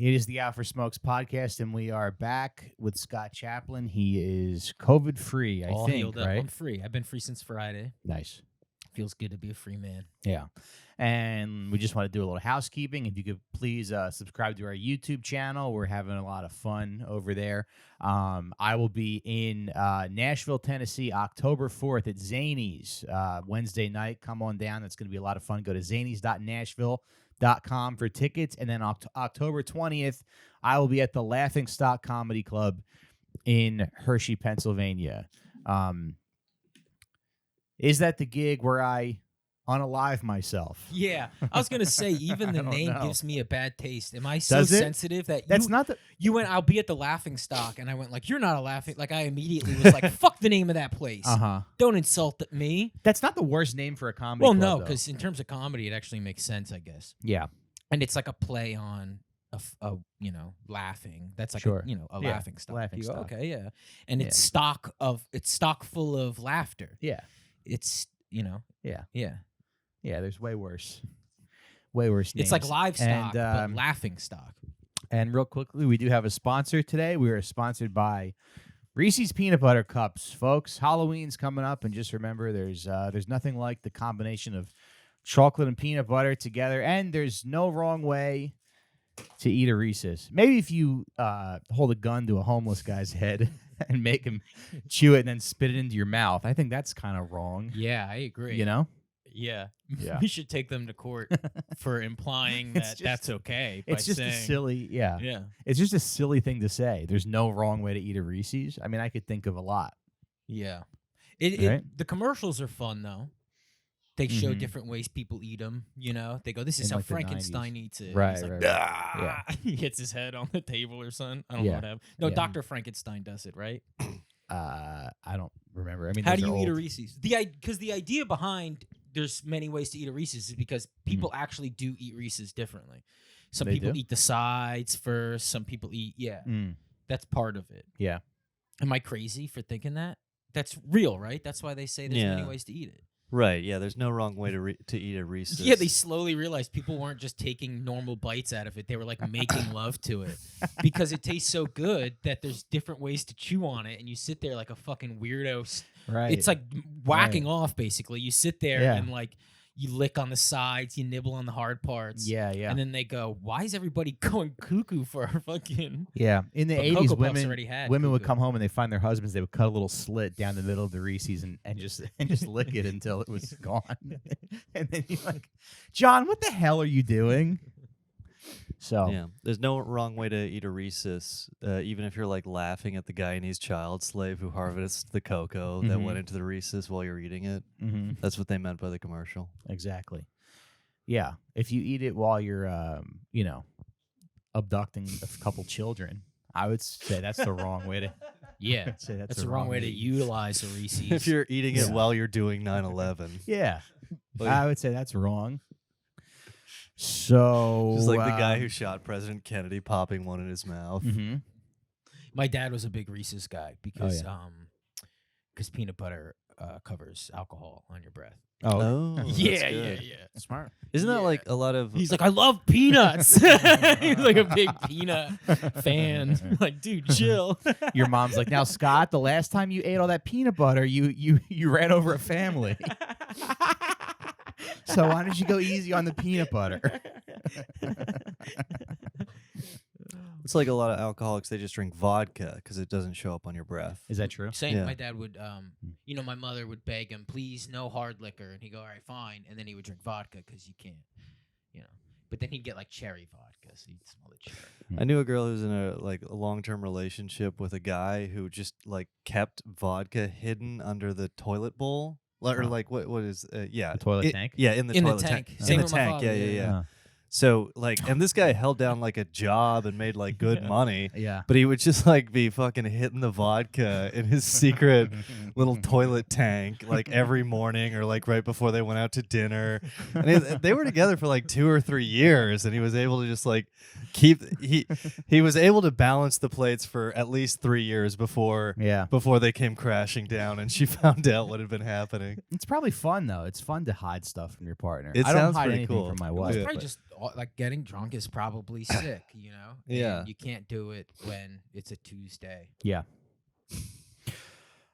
It is the Out for Smokes podcast, and we are back with Scott Chaplain. He is COVID-free, I All think, healed up. right? I'm free. I've been free since Friday. Nice. Feels good to be a free man. Yeah. And we just want to do a little housekeeping. If you could please subscribe to our YouTube channel. We're having a lot of fun over there. I will be in Nashville, Tennessee, October 4th at Zanies Wednesday night. Come on down. That's going to be a lot of fun. Go to zanies.nashville.com for tickets. And then October 20th, I will be at the Laughing Stock Comedy Club in Hershey, Pennsylvania. Is that the gig where I unalive myself? Yeah, I was gonna say even the name gives me a bad taste. Am I so Does it? sensitive that That's not the. you went? I'll be at the Laughing Stock, and I went like, "You're not a laughing." Like I immediately was like, "Fuck the name of that place. Don't insult me." That's not the worst name for a comedy. Well, club, no, though. because in terms of comedy, it actually makes sense, I guess. Yeah, And it's like a play on laughing. That's like Sure. a Yeah, laughing stock. laughing You go, stock. okay, yeah. And Yeah. it's stock full of laughter. yeah, It's yeah, yeah. yeah. There's way worse names. It's like livestock, And, but laughing stock. And real quickly, we do have a sponsor today. We are sponsored by Reese's Peanut Butter Cups, folks. Halloween's coming up, and just remember, there's nothing like the combination of chocolate and peanut butter together, and there's no wrong way to eat a Reese's. Maybe if you hold a gun to a homeless guy's head and make him chew it and then spit it into your mouth, I think that's kind of wrong. Yeah, I agree. You know? Yeah. Yeah. We should take them to court for implying It's that just- that's okay. It's just a silly, Yeah. It's just a silly thing to say. There's no wrong way to eat a Reese's. I mean, I could think of a lot. Yeah. Right? The commercials are fun, though. They show Mhm. different ways people eat them. They go, this is In, how like, the Frankenstein 90s. eats it. Right, He's like, right, right. "Ah!" He hits his head on the table or something. I don't know Yeah. what happened. No, Yeah. Dr. Frankenstein does it, right? I don't remember. I mean, How those do you are eat a old. Reese's? Because the idea behind there's many ways to eat a Reese's is because people actually do eat Reese's differently. Some They people do? eat the sides first. Some people eat, that's part of it. Yeah. Am I crazy for thinking that? That's real, right? That's why they say there's many Yeah. ways to eat it. Right, yeah, there's no wrong way to eat a Reese's. Yeah, they slowly realized people weren't just taking normal bites out of it. They were like making love to it because it tastes so good that there's different ways to chew on it. And you sit there like a fucking weirdo. Right. It's like whacking off, basically. You sit there Yeah. and like you lick on the sides, you nibble on the hard parts. Yeah, yeah. And then they go, why is everybody going cuckoo for our fucking... Yeah, in the But 80s, Cocoa Puffs already had women would cuckoo. come home and they find their husbands. They would cut a little slit down the middle of the Reese's and just lick it until it was gone. And then you're like, John, what the hell are you doing? So Yeah, there's no wrong way to eat a Reese's, even if you're like laughing at the Guyanese child slave who harvests the cocoa that went into the Reese's while you're eating it. mhm, That's what they meant by the commercial. exactly. Yeah, if you eat it while you're, abducting a couple children, I would say that's the wrong way to. Yeah, I'd say that's the wrong way to eat. utilize a Reese's. If you're eating it Yeah. while you're doing 9/11, Yeah, Like- I would say that's wrong. So just like the guy who shot President Kennedy popping one in his mouth. mhm. My dad was a big Reese's guy because yeah. peanut butter covers alcohol on your breath. Oh, that's yeah, good. smart. Isn't that Yeah. like a lot of? He's like, I love peanuts. He's like a big peanut fan. Like, dude, chill. Your mom's like, now, Scott, the last time you ate all that peanut butter, you ran over a family. So why don't you go easy on the peanut butter? It's like a lot of alcoholics. They just drink vodka because it doesn't show up on your breath. Is that true? Saying Yeah. my dad would, my mother would beg him, please, no hard liquor. And he'd go, all right, fine. And then he would drink vodka because you can't, But then he'd get like cherry vodka, so he'd smell the cherry. I knew a girl who was in a long-term relationship with a guy who just like kept vodka hidden under the toilet bowl, or like what is The toilet tank? Yeah, in the In the toilet tank. In Same the with my tank. father, Yeah. yeah. So like, and this guy held down like a job and made like good money. Yeah. But he would just like be fucking hitting the vodka in his secret little toilet tank like every morning or like right before they went out to dinner. And they were together for like 2 or 3 years, and he was able to just like he was able to balance the plates for at least 3 years before they came crashing down, and she found out what had been happening. It's probably fun though. It's fun to hide stuff from your partner. It I don't sounds hide pretty anything cool. from my It's wife. probably but- just like getting drunk is probably sick, you know? Yeah. And you can't do it when it's a Tuesday. Yeah.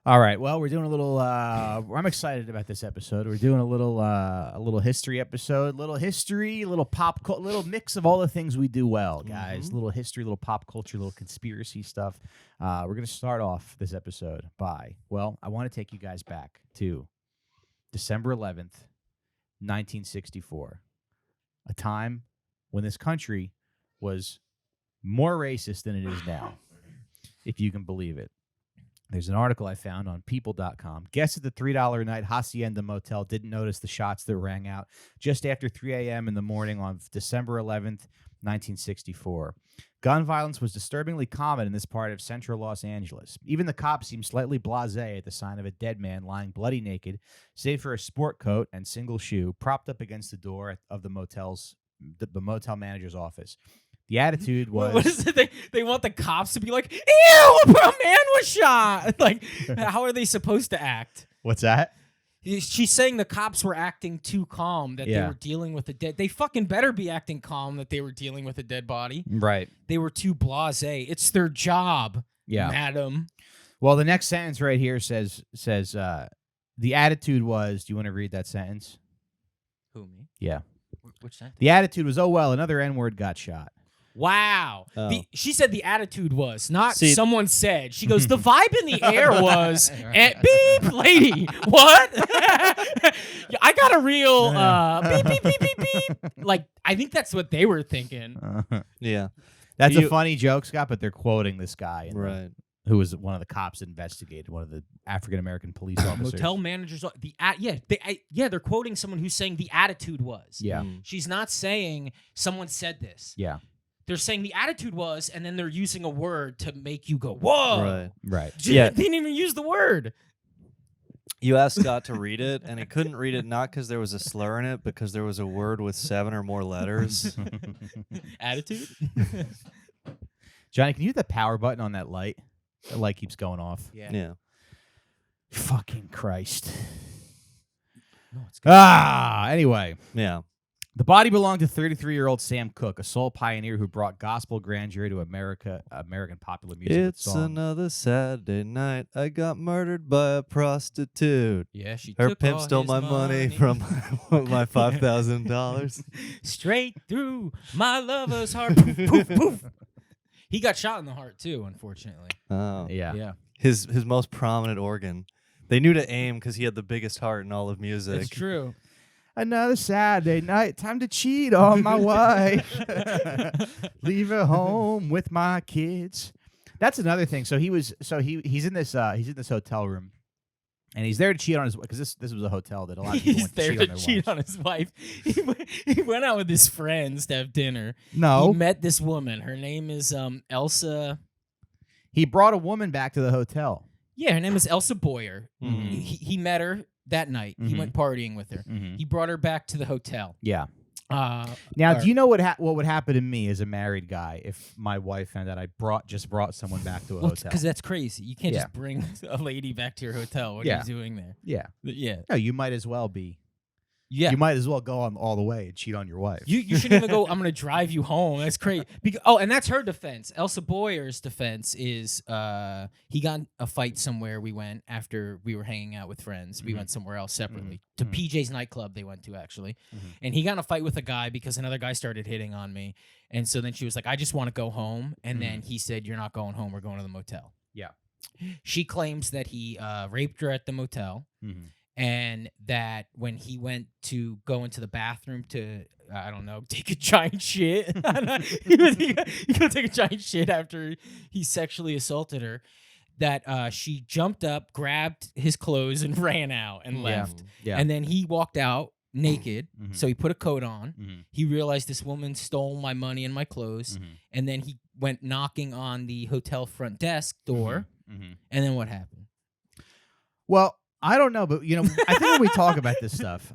All right. Well, we're doing a little. I'm excited about this episode. We're doing a little history episode. Little history, little pop, little mix of all the things we do well, guys. Little history, little pop culture, little conspiracy stuff. We're gonna start off this episode by. Well, I want to take you guys back to December 11th, 1964, a time when this country was more racist than it is now, if you can believe it. There's an article I found on people.com. Guests at the $3 a night Hacienda Motel didn't notice the shots that rang out just after 3 a.m. in the morning on December 11th, 1964. Gun violence was disturbingly common in this part of central Los Angeles. Even the cops seemed slightly blasé at the sign of a dead man lying bloody naked, save for a sport coat and single shoe propped up against the door of the motel manager's office. The attitude was... What is it? They want the cops to be like, ew, a man was shot. Like, how are they supposed to act? What's that? She's saying the cops were acting too calm, that they were dealing with a dead... They fucking better be acting calm that they were dealing with a dead body. Right. They were too blasé. It's their job, madam. Well, the next sentence right here says the attitude was... Do you want to read that sentence? Who, me? Yeah. Which sentence? The attitude was, oh, well, another N-word got shot. Wow. Oh. She said the attitude was, not See, someone said. She goes, the vibe in the air was, beep, lady, what? I got a real beep, beep, beep, beep, beep. Like, I think that's what they were thinking. Yeah. That's a funny joke, Scott, but they're quoting this guy. Right. Who was one of the cops that investigated, one of the African-American police officers. Motel managers, they're quoting someone who's saying the attitude was. Yeah. She's not saying someone said this. Yeah. They're saying the attitude was, and then they're using a word to make you go, whoa. Right. Yeah. They didn't even use the word. You asked Scott to read it, and he couldn't read it not because there was a slur in it, because there was a word with 7 or more letters. Attitude? Johnny, can you hit the power button on that light? The light keeps going off. Yeah. Fucking Christ. No, it's good. Anyway. Yeah. The body belonged to 33-year-old Sam Cooke, a soul pioneer who brought gospel grandeur to American popular music. It's with song. another Saturday night. I got murdered by a prostitute. Yeah, she Her took pimp all stole his my money from my $5,000. straight through my lover's heart. Poof, poof, poof. He got shot in the heart too, unfortunately. Oh. Yeah. His most prominent organ. They knew to aim because he had the biggest heart in all of music. It's true. Another Saturday night, time to cheat on my wife. Leave her home with my kids. That's another thing. So he's in this hotel room, and he's there to cheat on his wife, because this was a hotel that a lot of people He's went there to to cheat cheat on his wife. He went out with his friends to have dinner. No, He met this woman. Her name is Elsa. he brought a woman back to the hotel. Yeah, her name is Elsa Boyer. Mhm. He met her that night. He went partying with her. He brought her back to the hotel. Yeah. Now, Do you know what would happen to me as a married guy if my wife found out I just brought someone back to a hotel? Because that's crazy. You can't Yeah. just bring a lady back to your hotel. What are Yeah. you doing there? Yeah. Yeah. No, you might as well be. Yeah. You might as well go on all the way and cheat on your wife. You shouldn't even go, I'm going to drive you home. That's crazy. And that's her defense. Elsa Boyer's defense is he got in a fight somewhere we went after we were hanging out with friends. We went somewhere else separately. To PJ's nightclub they went to, actually. And he got in a fight with a guy because another guy started hitting on me. And so then she was like, I just want to go home. And then he said, you're not going home. We're going to the motel. Yeah. She claims that he raped her at the motel. And that when he went to go into the bathroom to, I don't know, take a giant shit. he go take a giant shit after he sexually assaulted her. That she jumped up, grabbed his clothes, and ran out and left. Yeah. And then he walked out naked. So he put a coat on. Mhm. He realized this woman stole my money and my clothes. And then he went knocking on the hotel front desk door. And then what happened? Well, I don't know, but I think when we talk about this stuff,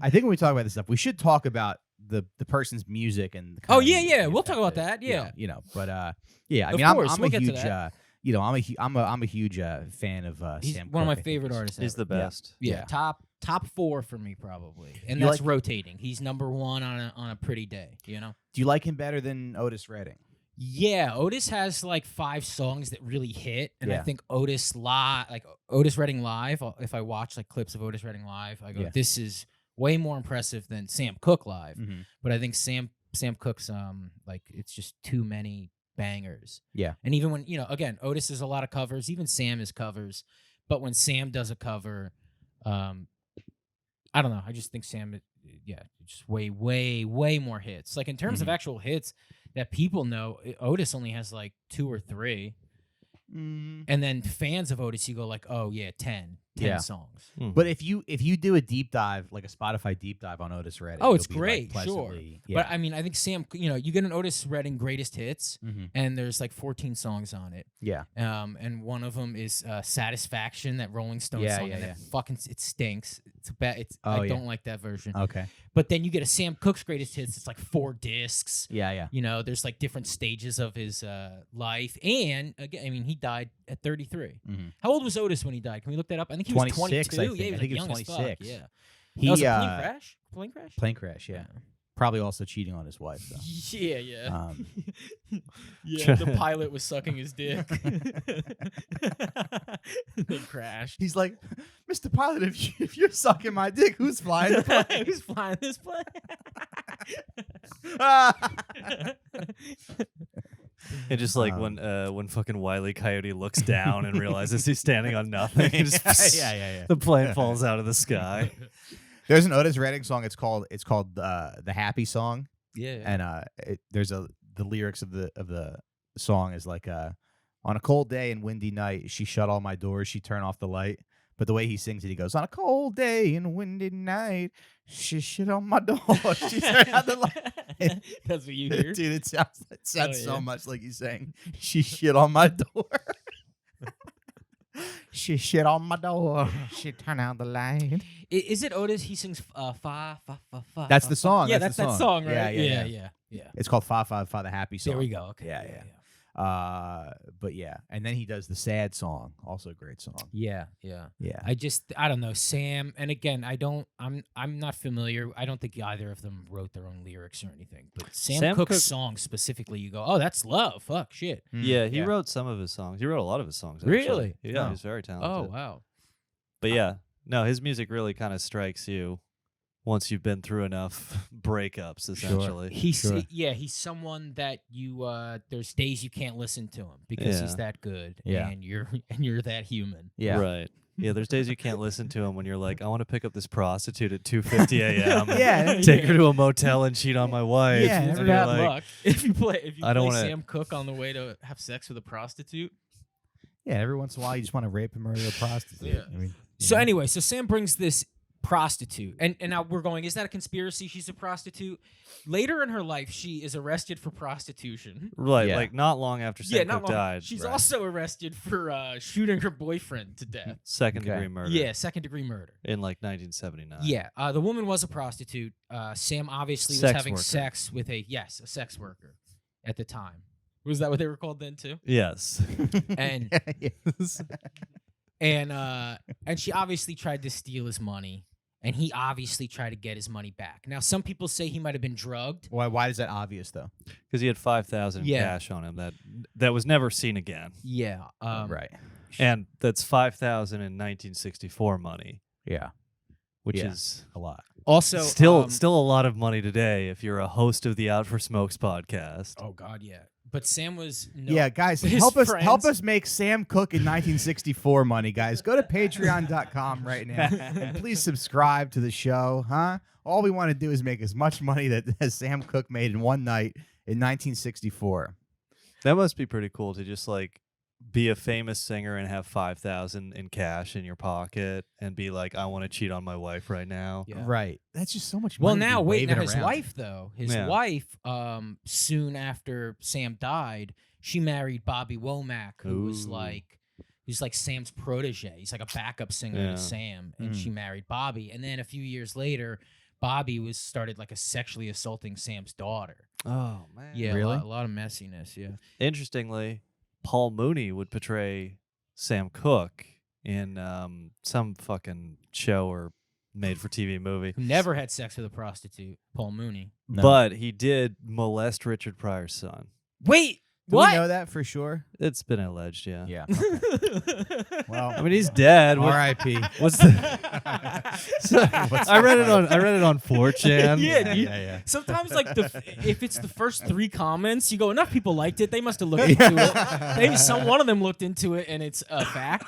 we should talk about the person's music and. Oh yeah, we'll talk about that. Yeah, but yeah, I Of mean, course, I'm we'll a get to huge, that. I'm a huge fan of He's Sam. one of Cooke. my favorite artists. He's ever. the best. Yeah, Yeah. top top 4 for me probably, and You that's like- rotating. He's number 1 on a pretty day, you know. Do you like him better than Otis Redding? Yeah, Otis has like 5 songs that really hit, and I Yeah. think Otis Redding live. If I watch like clips of Otis Redding live, I go, Yeah. this is way more impressive than Sam Cooke live. Mm-hmm. But I think Sam Cooke's like it's just too many bangers. Yeah. And even when again, Otis is a lot of covers. Even Sam is covers, but when Sam does a cover, I don't know. I just think Sam, just way more hits. Like in terms of actual hits that people know, Otis only has like 2 or 3. And then fans of Otis, you go like, oh yeah, 10 songs. But if you do a deep dive, like a Spotify deep dive on Otis Redding, Oh, it's you'll be, like, great, sure. pleasantly- But I mean, I think Sam, you get an Otis Redding greatest hits, Mhm. and there's like 14 songs on it. Yeah. And one of them is Satisfaction, that Rolling Stones Yeah, song. yeah, and yeah. it fucking it stinks. It's bad. Oh, I yeah. don't like that version. Okay. But then you get a Sam Cooke's greatest hits. It's like 4 discs. Yeah. There's like different stages of his life. And again, I mean, he died at 33. Mhm. How old was Otis when he died? Can we look that up? I think he was 26, 22. I think. Yeah, he I was think he young was as fuck. 26. Yeah. He That was a plane crash? Plane crash? Plane crash. Yeah. Probably also cheating on his wife though. Yeah. Um, Yeah, the pilot was sucking his dick. They crashed. He's like, Mr. Pilot, if you're sucking my dick, who's flying the plane? Who's flying this plane? And just like when fucking Wile E. Coyote looks down and realizes he's standing on nothing, and just yeah. the plane falls out of the sky. There's an Otis Redding song. It's called the Happy Song, Yeah. and the lyrics of the song is like on a cold day and windy night, she shut all my doors, she turned off the light. But the way he sings it, he goes, on a cold day and windy night, she shit on my door, she turned out the light. That's what you hear. Dude, it sounds Oh, so yeah. much like he's saying, she shit on my door. She shit on my door. She turned out the light. Is it Otis? He sings fa fa fa fa. That's the song. Yeah, that's that's the that song. song, right? Yeah. It's called Fa Fa Fa, the Happy Song. There we go. Okay. Yeah. But yeah, and then he does the sad song, also a great song. Yeah. Yeah. I don't know, Sam, and again, I'm not familiar. I don't think either of them wrote their own lyrics or anything. But Sam Cooke's Cooke- song specifically, you go, oh, that's love. Fuck, shit. Yeah, he wrote some of his songs. He wrote a lot of his songs. Actually. Really? Yeah, Oh. he's very talented. Oh, wow. But yeah, no, his music really kind of strikes you once you've been through enough breakups, essentially. He's someone that you there's days you can't listen to him because he's Yeah. that good. Yeah. And you're that human. Yeah. Right. Yeah, there's days you can't listen to him when you're like, I want to pick up this prostitute at 2:50 a.m. Yeah. Take her to a motel and cheat on my wife. Yeah, And It's never you're bad like, luck. If you play I don't wanna- Sam Cooke on the way to have sex with a prostitute. Yeah, every once in a while you just want to rape and murder a prostitute. Yeah. I mean, So anyway, so Sam brings this prostitute, and now we're going, is that a conspiracy? She's a prostitute. Later in her life, she is arrested for prostitution. Right, Yeah. like not long after Sam Cooke died. She's right. also arrested for shooting her boyfriend to death. second Okay. degree murder. Yeah, second-degree murder. In like 1979. Yeah, the woman was a prostitute. Sam obviously was Sex having worker. sex with a sex worker at the time. Was that what they were called then too? Yes. And and she obviously tried to steal his money, and he obviously tried to get his money back. Now, some people say he might have been drugged. why is that obvious though? Because he had 5,000 Yeah. cash on him that was never seen again. Yeah, Right. And that's 5,000 in 1964 money, Yeah. which Yeah. is A lot. Also, still a lot of money today if you're a host of the Out for Smokes podcast. Oh God, yeah. But Sam was Yeah, guys, his help friends- us make Sam Cooke in 1964 money, guys. Go to patreon.com right now and please subscribe to the show, huh? All we want to do is make as much money that as Sam Cooke made in one night in 1964. That must be pretty cool to just like be a famous singer and have 5,000 in cash in your pocket and be like, I want to cheat on my wife right now. Yeah. Right. That's just so much Well, money. to now be wait. Now waving his around. wife, though, Yeah. soon after Sam died, she married Bobby Womack, who was Ooh. he's like Sam's protege. He's like a backup singer Yeah. to Sam, and Mm. she married Bobby. And then a few years later, Bobby started like a sexually assaulting Sam's daughter. Oh, man. Yeah, Really? a lot of messiness. Yeah. Interestingly, Paul Mooney would portray Sam Cooke in some fucking show or made-for-TV movie. Who never had sex with a prostitute, Paul Mooney. No. But he did molest Richard Pryor's son. Wait, Do what? we know that for sure? It's been alleged, yeah. Yeah. Okay. Well, I mean, he's dead. R.I.P. What's the? So, I read it on 4chan. Yeah, dude. yeah. Sometimes, like, if it's the first 3 comments, you go, enough people liked it. They must have looked into it. Maybe one of them looked into it, and it's a fact.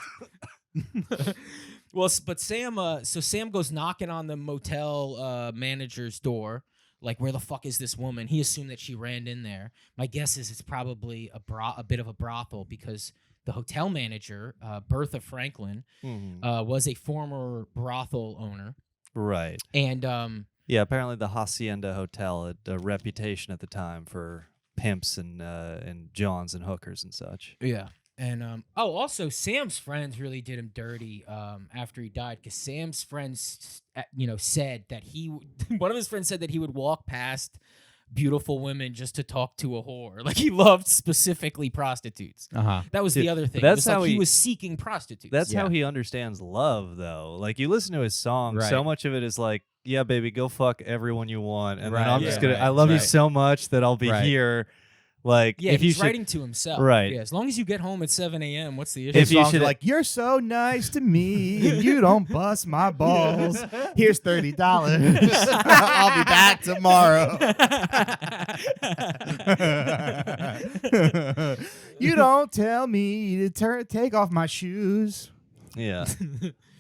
Well, but Sam goes knocking on the motel manager's door. Like, where the fuck is this woman? He assumed that she ran in there. My guess is it's probably a bit of a brothel because the hotel manager, Bertha Franklin, was a former brothel owner. Right. And yeah, apparently the Hacienda Hotel had a reputation at the time for pimps and Johns and hookers and such. yeah. And also Sam's friends really did him dirty after he died because Sam's friends, said that one of his friends said that he would walk past beautiful women just to talk to a whore. Like he loved specifically prostitutes. That was the other thing. That's it was how he was seeking prostitutes. That's how he understands love, though. Like you listen to his songs, Right. so much of it is like, yeah, baby, go fuck everyone you want, and then Right, I'm yeah, just gonna. right, I love you right. so much that I'll be Right. here. Like Yeah, if he's you should, writing to himself. Right. Yeah, as long as you get home at 7 a.m., what's the issue? If you Songs should- like, you're so nice to me, and you don't bust my balls. Here's $30. I'll be back tomorrow. You don't tell me to take off my shoes. yeah.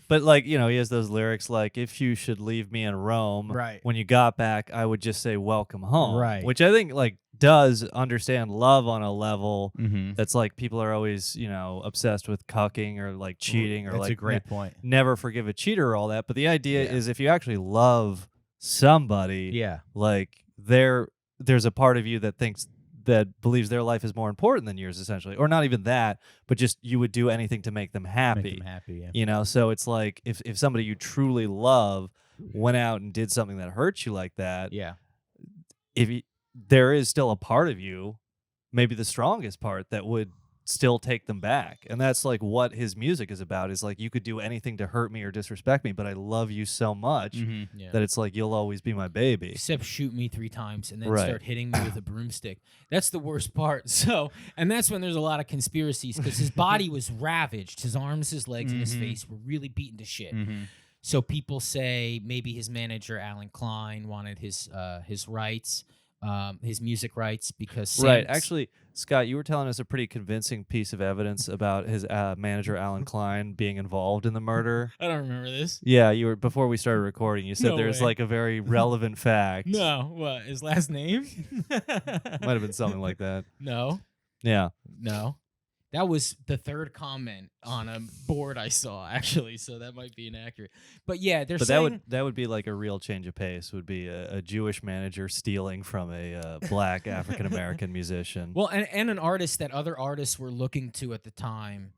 But like he has those lyrics like, if you should leave me in Rome, Right. when you got back, I would just say welcome home, Right. Which I think like does understand love on a level Mm-hmm. that's like people are always obsessed with cucking or like cheating or That's like a great point. never forgive a cheater or all that. But the idea Yeah. is if you actually love somebody, Yeah. like there's a part of you that believes their life is more important than yours, essentially, or not even that, but just you would do anything to make them happy. Make them happy, yeah. So it's like if somebody you truly love went out and did something that hurts you like that, Yeah. there is still a part of you, maybe the strongest part, that would still take them back. And that's like what his music is about, is like, you could do anything to hurt me or disrespect me, but I love you so much Mm-hmm. Yeah. that it's like you'll always be my baby. Except shoot me 3 times and then Right. start hitting me with a broomstick. That's the worst part. So, and that's when there's a lot of conspiracies because his body was ravaged. His arms, his legs, and his Mhm. face were really beaten to shit. Mm-hmm. So people say maybe his manager Alan Klein wanted his rights, his music rights, because Right. Actually, Scott, you were telling us a pretty convincing piece of evidence about his manager Alan Klein being involved in the murder. I don't remember this. Yeah, you were before we started recording. You said No there's way. like a very relevant fact. No, what, his last name? Might have been something like that. No. Yeah. That was the 3rd comment on a board I saw, actually, so that might be inaccurate. But yeah, they're But saying that would be like a real change of pace. Would be a Jewish manager stealing from a black African American musician. well, and an artist that other artists were looking to at the time,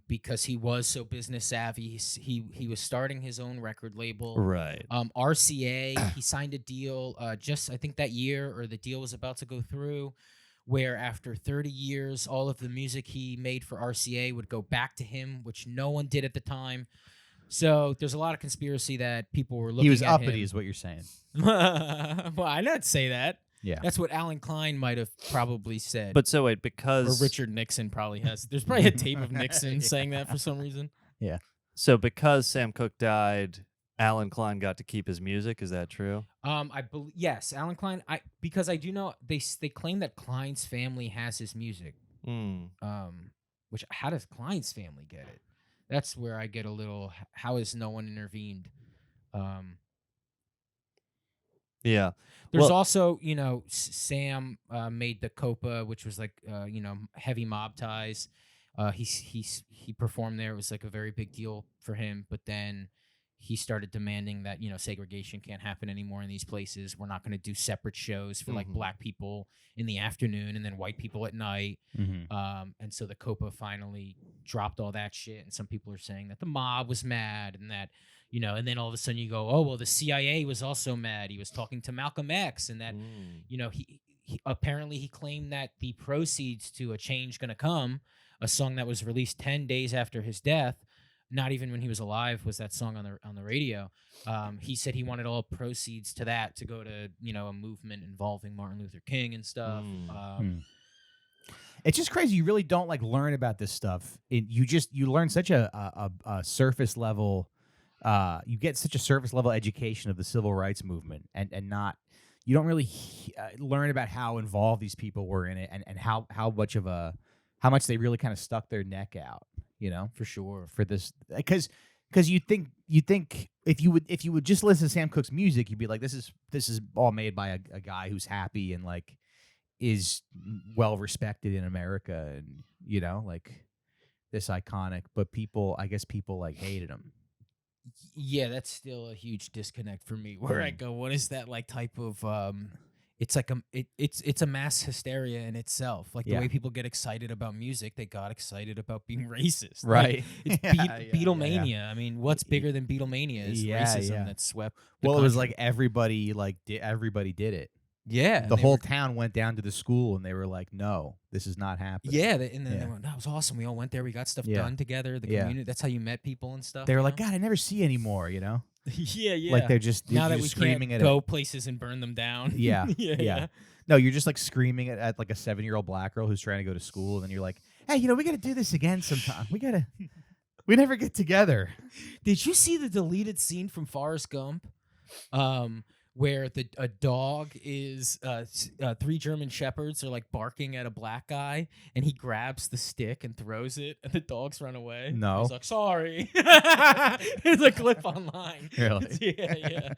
because he was so business savvy. He was starting his own record label. Right. RCA, he signed a deal just I think that year, or the deal was about to go through, where after 30 years, all of the music he made for RCA would go back to him, which no one did at the time. So there's a lot of conspiracy that people were looking He was at uppity, him. is what you're saying. Well, I didn't say that. Yeah. That's what Alan Klein might have probably said. But so wait, or because Richard Nixon probably has. There's probably a tape of Nixon saying that for some reason. because Sam Cooke died, Alan Klein got to keep his music. Is that true? I believe yes, Alan Klein. Because I do know they claim that Klein's family has his music. Hmm. Which how does Klein's family get it? That's where I get a little. How has no one intervened? Yeah. There's Well- also, Sam made the Copa, which was like, heavy mob ties. He performed there. It was like a very big deal for him. But then he started demanding that, segregation can't happen anymore in these places. We're not going to do separate shows for like Mhm. black people in the afternoon and then white people at night. Mm-hmm. And so the Copa finally dropped all that shit. And some people are saying that the mob was mad and that, and then all of a sudden you go, oh, well, the CIA was also mad. He was talking to Malcolm X and that, he apparently he claimed that the proceeds to A Change Gonna Come, a song that was released 10 days after his death, not even when he was alive was that song on the radio. He said he wanted all proceeds to that to go to a movement involving Martin Luther King and stuff. It's just crazy. You really don't like learn about this stuff. You learn such a surface level. You get such a surface level education of the civil rights movement, and not you don't really learn about how involved these people were in it, and how much they really kind of stuck their neck out. For sure. For this, because you think if you would just listen to Sam Cooke's music, you'd be like, this is all made by a guy who's happy and like is well respected in America, and like this iconic. But I guess people like hated him. Yeah, that's still a huge disconnect for me. Where I go, what is that like type of? It's like it's a mass hysteria in itself. Like the way people get excited about music, they got excited about being racist. Right. Like, it's Beatlemania. Yeah. I mean, what's bigger than Beatlemania is racism that swept. It was like everybody did it. Yeah, the whole town went down to the school and they were like, "No, this is not happening." Yeah, and then they went, "That was awesome. We all went there. We got stuff done together. The community. That's how you met people and stuff." They were like, "God, I never see you anymore." Yeah. Like they're just now that we screaming can't go places and burn them down. Yeah. No, you're just like screaming at like a 7-year-old black girl who's trying to go to school, and then you're like, "Hey, we got to do this again sometime. We never get together." Did you see the deleted scene from Forrest Gump? Where a dog is 3 German shepherds are like barking at a black guy, and he grabs the stick and throws it, and the dogs run away. No, he's like, "Sorry." There's a clip online. Really? Yeah.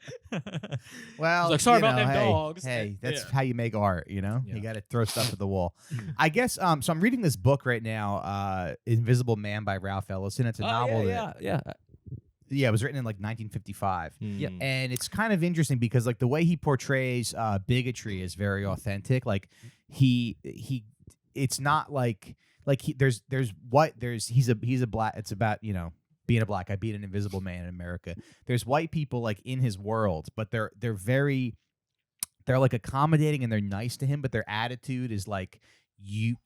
Well, he's like, "Sorry about them dogs." Hey, that's how you make art. You got to throw stuff at the wall. I guess. So I'm reading this book right now, Invisible Man by Ralph Ellison. It's a novel. Yeah, it was written in like 1955. Yeah, and it's kind of interesting because like the way he portrays bigotry is very authentic. Like it's not like he's a black. It's about being a black guy, being an invisible man in America. There's white people like in his world, but they're like accommodating and they're nice to him, but their attitude is like you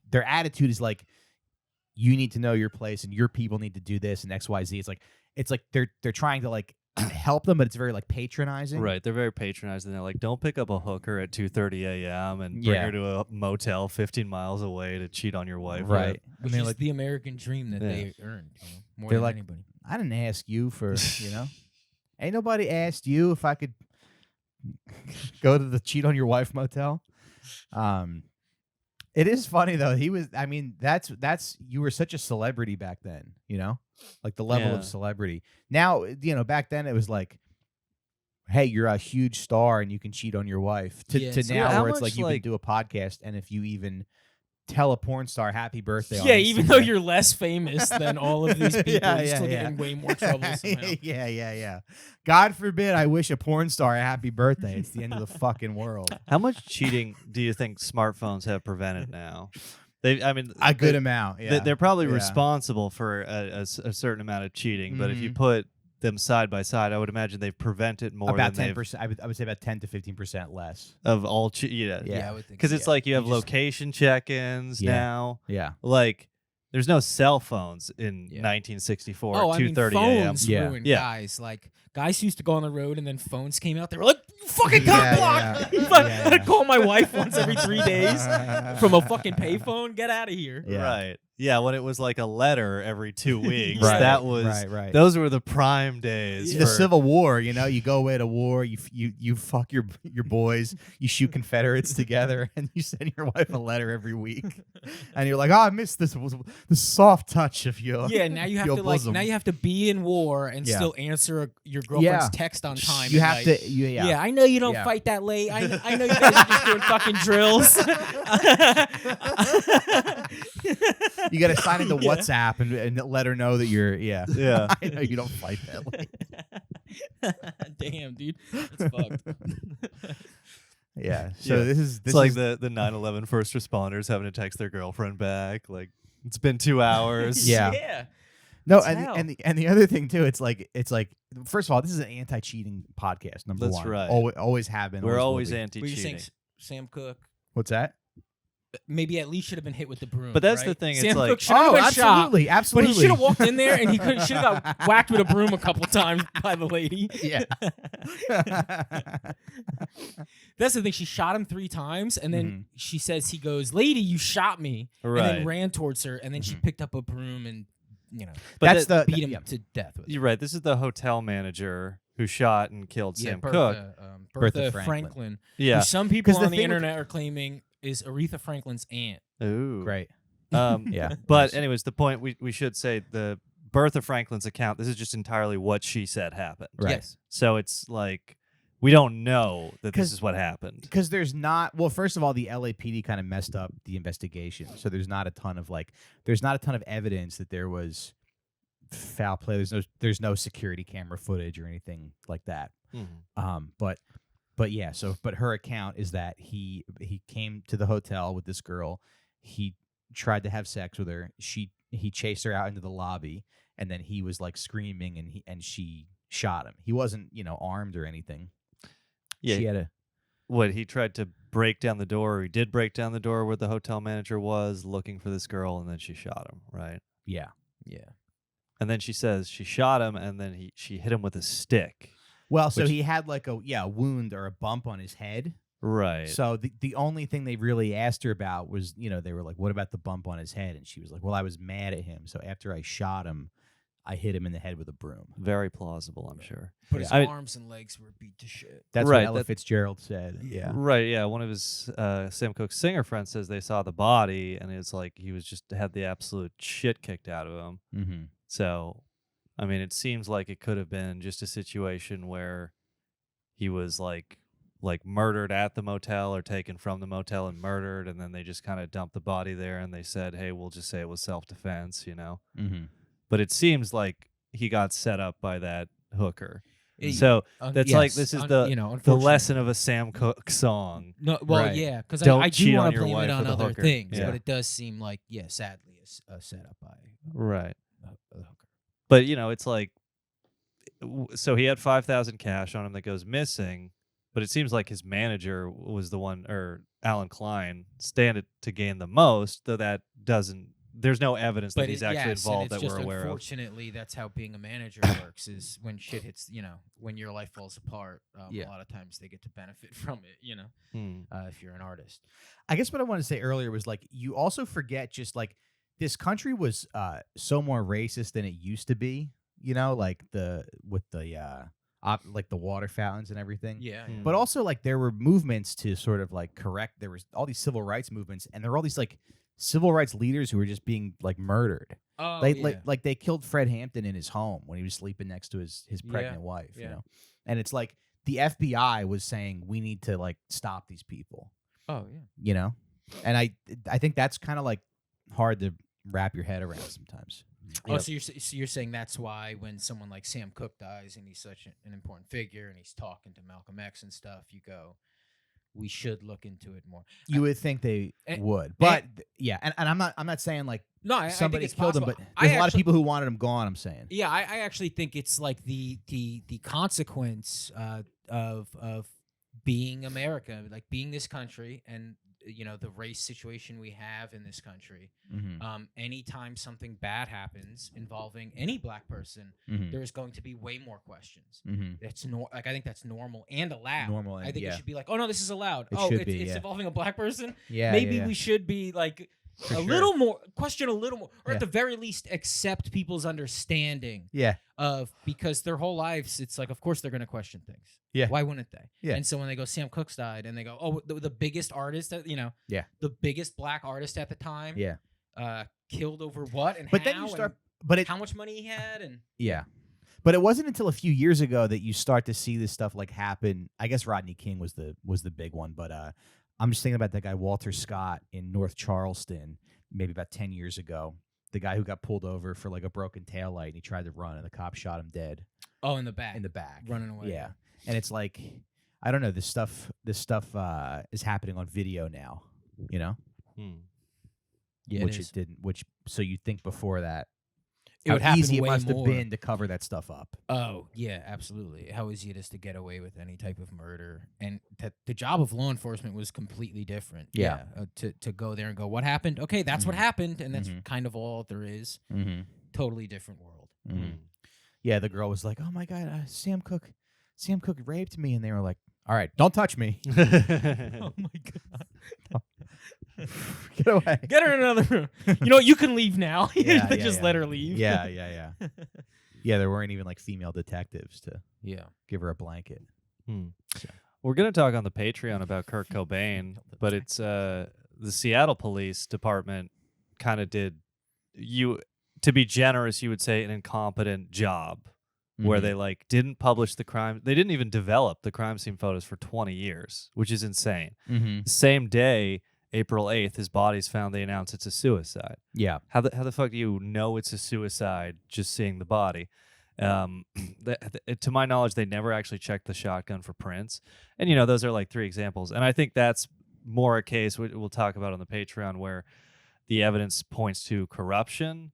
need to know your place and your people need to do this and XYZ. It's like they're trying to like help them, but it's very like patronizing. Right. They're very patronizing. They're like, don't pick up a hooker at 2:30 a.m. and bring her to a motel 15 miles away to cheat on your wife. Right. Which is like the American dream that they earned more than anybody. I didn't ask you for, ain't nobody asked you if I could go to the cheat on your wife motel. It is funny though. That's you were such a celebrity back then, like the level of celebrity. Now, back then it was like, hey, you're a huge star and you can cheat on your wife. To now where it's like you can do a podcast, and if you even tell a porn star happy birthday. Yeah, even though you're less famous than all of these people, you still get in way more trouble somehow. Yeah. God forbid I wish a porn star a happy birthday. It's the end of the fucking world. How much cheating do you think smartphones have prevented now? A good amount. Yeah. They're probably responsible for a certain amount of cheating, but if you put them side by side, I would imagine they've prevented more about than 10%. I would say about 10 to 15% less of all. I would think because it's like you have location check-ins now. Yeah, like there's no cell phones in 1964 at 2:30 a.m. Phones ruined guys. Like guys used to go on the road, and then phones came out. They were like, "You fucking cock block!" I'd call my wife once every 3 days from a fucking payphone. Get out of here. Yeah. Right. Yeah, when it was like a letter every 2 weeks. Right. That was right. Those were the prime days. The Civil War, you go away to war, you fuck your boys, you shoot Confederates together, and you send your wife a letter every week. And you're like, "Oh, I missed this the soft touch of your now you have to bosom. now you have to be in war and still answer your girlfriend's text on time. You have to I know you don't fight that late. I know you guys are just doing fucking drills. You got to sign into WhatsApp and let her know that you're Yeah. I know you don't fight that late. Damn, dude, that's fucked. Yeah. So this is like the 9/11 first responders having to text their girlfriend back. Like, it's been 2 hours. Yeah. No, and the other thing too, it's like first of all, this is an anti-cheating podcast. Number one, right. Always have been. We're always What anti-cheating. do you think, Sam Cooke? What's that? maybe at least should have been hit with the broom. But that's right? the thing, it's Sam like- Cooke should've been shot, absolutely, absolutely. but he should have walked in there and he should have got whacked with a broom a couple times by the lady. Yeah. That's the thing. She shot him 3 times, and then she says, he goes, "Lady, you shot me," and Right. then ran towards her, and then she picked up a broom and But That's that- the beat him yeah. to death with it. You're right. This is the hotel manager who shot and killed Sam Cooke. Bertha Franklin. Franklin. Yeah. Who some people 'Cause the on the thing with- internet are claiming is Aretha Franklin's aunt. Ooh. Great. Yeah. But anyways, the point we should say the Bertha Franklin's account. This is just entirely what she said happened. Right. Yes. So it's like we don't know that 'Cause- this is what happened. Because there's not, well, first of all, the LAPD kind of messed up the investigation, so there's not a ton of evidence that there was foul play. There's no security camera footage or anything like that. But yeah, but her account is that he came to the hotel with this girl. He tried to have sex with her. He chased her out into the lobby, and then he was like screaming, and she shot him. He wasn't armed or anything. Yeah. She had a What, he tried to break down the door, or he did break down the door where the hotel manager was looking for this girl, and then she shot him, right? yeah. And then she says she shot him, and then she hit him with a stick. Well, so Which- he had like a wound or a bump on his head. Right. So the only thing they really asked her about was, they were like, what about the bump on his head? And she was like, well, I was mad at him. So after I shot him, I hit him in the head with a broom. Very plausible, I'm sure. But his I mean- arms and legs were beat to shit. That's Right, what Ella that- Fitzgerald said. Yeah. Right, yeah. One of his Sam Cooke's singer friends says they saw the body, and it's like he was just had the absolute shit kicked out of him. Mm-hmm. So, I mean, it seems like it could have been just a situation where he was like murdered at the motel or taken from the motel and murdered, and then they just kind of dumped the body there, and they said, hey, we'll just say it was self-defense, Mm-hmm. But it seems like he got set up by that hooker. Yeah, So that's like, this is the unfortunately. lesson of a Sam Cooke song. No, well, Right. yeah, because Don't I cheat do on want to your blame it wife on with a other hooker. things, Yeah. but it does seem like, sadly, a setup by Right. a hooker. But, it's like, so he had 5,000 cash on him that goes missing, but it seems like his manager was the one, or Alan Klein, stand to gain the most, though that doesn't, there's no evidence that he's actually involved that we're aware of. Unfortunately, that's how being a manager works, is when shit hits, when your life falls apart, Yeah. a lot of times they get to benefit from it, if you're an artist. I guess what I wanted to say earlier was like, you also forget just like this country was so more racist than it used to be, like the water fountains and everything. Yeah. Hmm. But also like there were movements to sort of like correct, there was all these civil rights movements, and there were all these like civil rights leaders who were just being like murdered. Oh, Like they killed Fred Hampton in his home when he was sleeping next to his pregnant wife, yeah. And it's like the FBI was saying we need to like stop these people, Oh, yeah. And I think that's kind of like hard to wrap your head around sometimes. Oh, so you're saying that's why when someone like Sam Cooke dies and he's such an important figure and he's talking to Malcolm X and stuff, you go, we should look into it more. You would think they and- would, but yeah, and I'm not saying like No, I somebody think it's killed him, possible. but there's I a lot of actually- people who wanted him gone. I'm saying, Yeah, I actually think it's like the consequence of being America, like being this country, and the race situation we have in this country. Anytime something bad happens involving any black person, there is going to be way more questions. That's I think that's normal and allowed. Normal, I think yeah. it should be like, oh no, this is allowed. It oh, should it's be, it's yeah. involving a black person. Yeah, Maybe yeah, yeah. we should be like For a sure. little more, question a little more, or Yeah. at the very least accept people's understanding Yeah, of, because their whole lives, it's like, of course they're going to question things. Yeah. Why wouldn't they? Yeah. And so when they go, Sam Cooke died, and they go, oh, the biggest artist, Yeah. the biggest black artist at the time, yeah. killed over what and But how, then you and start, but it, how much money he had, and yeah. But it wasn't until a few years ago that you start to see this stuff like happen. I guess Rodney King was the big one, but I'm just thinking about that guy Walter Scott in North Charleston, maybe about 10 years ago. The guy who got pulled over for like a broken taillight and he tried to run and the cop shot him dead in the back, running away. Yeah. And it's like, I don't know, this stuff is happening on video now, Yeah, which it didn't, so you think before that. it would How happen easy it way must more. have been to cover that stuff up. Oh, yeah, absolutely. How easy it is to get away with any type of murder. And that the job of law enforcement was completely different. Yeah. To go there and go, what happened? Okay, that's what happened. And that's Mhm. kind of all there is. Mm-hmm. Totally different world. Mm-hmm. Yeah, the girl was like, "Oh my God, Sam Cooke raped me," and they were like, "All right, don't touch me, Oh, my God. get away." Get her in another room. You know what? You can leave now. Yeah, They yeah, just yeah. let her leave. Yeah. Yeah, there weren't even like female detectives to Yeah. give her a blanket. We're going to talk on the Patreon about Kurt Cobain, but it's the Seattle Police Department kind of did, to be generous, you would say, an incompetent job where they like didn't publish the crime. They didn't even develop the crime scene photos for 20 years, which is insane. Mm-hmm. Same day, April 8th, his body's found. They announce it's a suicide. Yeah. How the fuck do you know it's a suicide just seeing the body? To my knowledge, they never actually checked the shotgun for prints. And, those are like 3 examples. And I think that's more a case we'll talk about on the Patreon where the evidence points to corruption.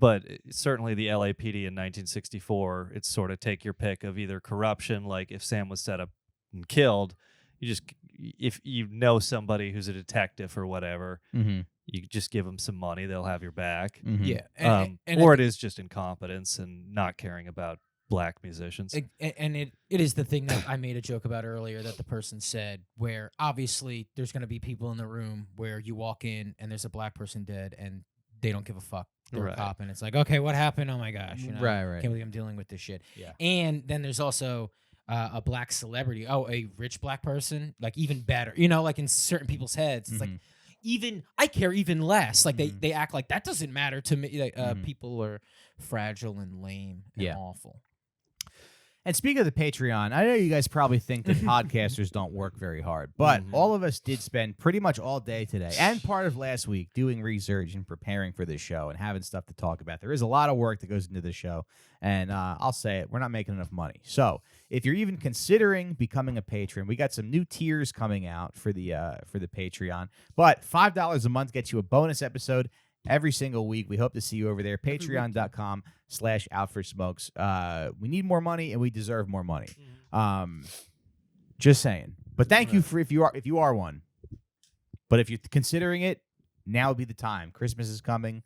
But certainly the LAPD in 1964, it's sort of take your pick of either corruption, like if Sam was set up and killed, if you know somebody who's a detective or whatever, you just give them some money, they'll have your back. Yeah. Or it is just incompetence and not caring about black musicians. And it is the thing that I made a joke about earlier that the person said, where obviously there's going to be people in the room where you walk in and there's a black person dead and they don't give a fuck. They're a cop, and it's like, okay, what happened? Oh my gosh, Right. Can't believe I'm dealing with this shit. Yeah. And then there's also a black celebrity. Oh, a rich black person, like even better. Like in certain people's heads, it's like even I care even less. Like they act like that doesn't matter to me. Like, people are fragile and lame and awful. And speaking of the Patreon, I know you guys probably think that podcasters don't work very hard, but all of us did spend pretty much all day today and part of last week doing research and preparing for this show and having stuff to talk about. There is a lot of work that goes into the show, and I'll say it, we're not making enough money. So if you're even considering becoming a patron, we got some new tiers coming out for the Patreon, but $5 a month gets you a bonus episode every single week. We hope to see you over there. Patreon.com/outforsmokes. We need more money and we deserve more money. Just saying. But thank you for if you are one. But if you're considering it, now would be the time. Christmas is coming.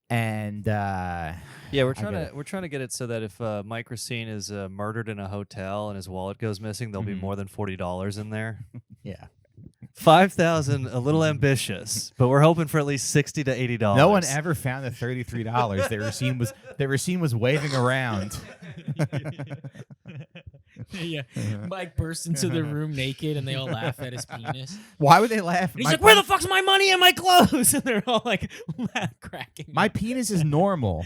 And we're trying to get it so that if Mike Recine is murdered in a hotel and his wallet goes missing, there'll be more than $40 in there. Yeah. 5,000, a little ambitious, but we're hoping for at least $60 to $80. No one ever found the $33 that Recine was waving around. Yeah. Mike bursts into the room naked and they all laugh at his penis. Why would they laugh? And he's like, where the fuck's my money and my clothes? And they're all like cracking. My penis is normal.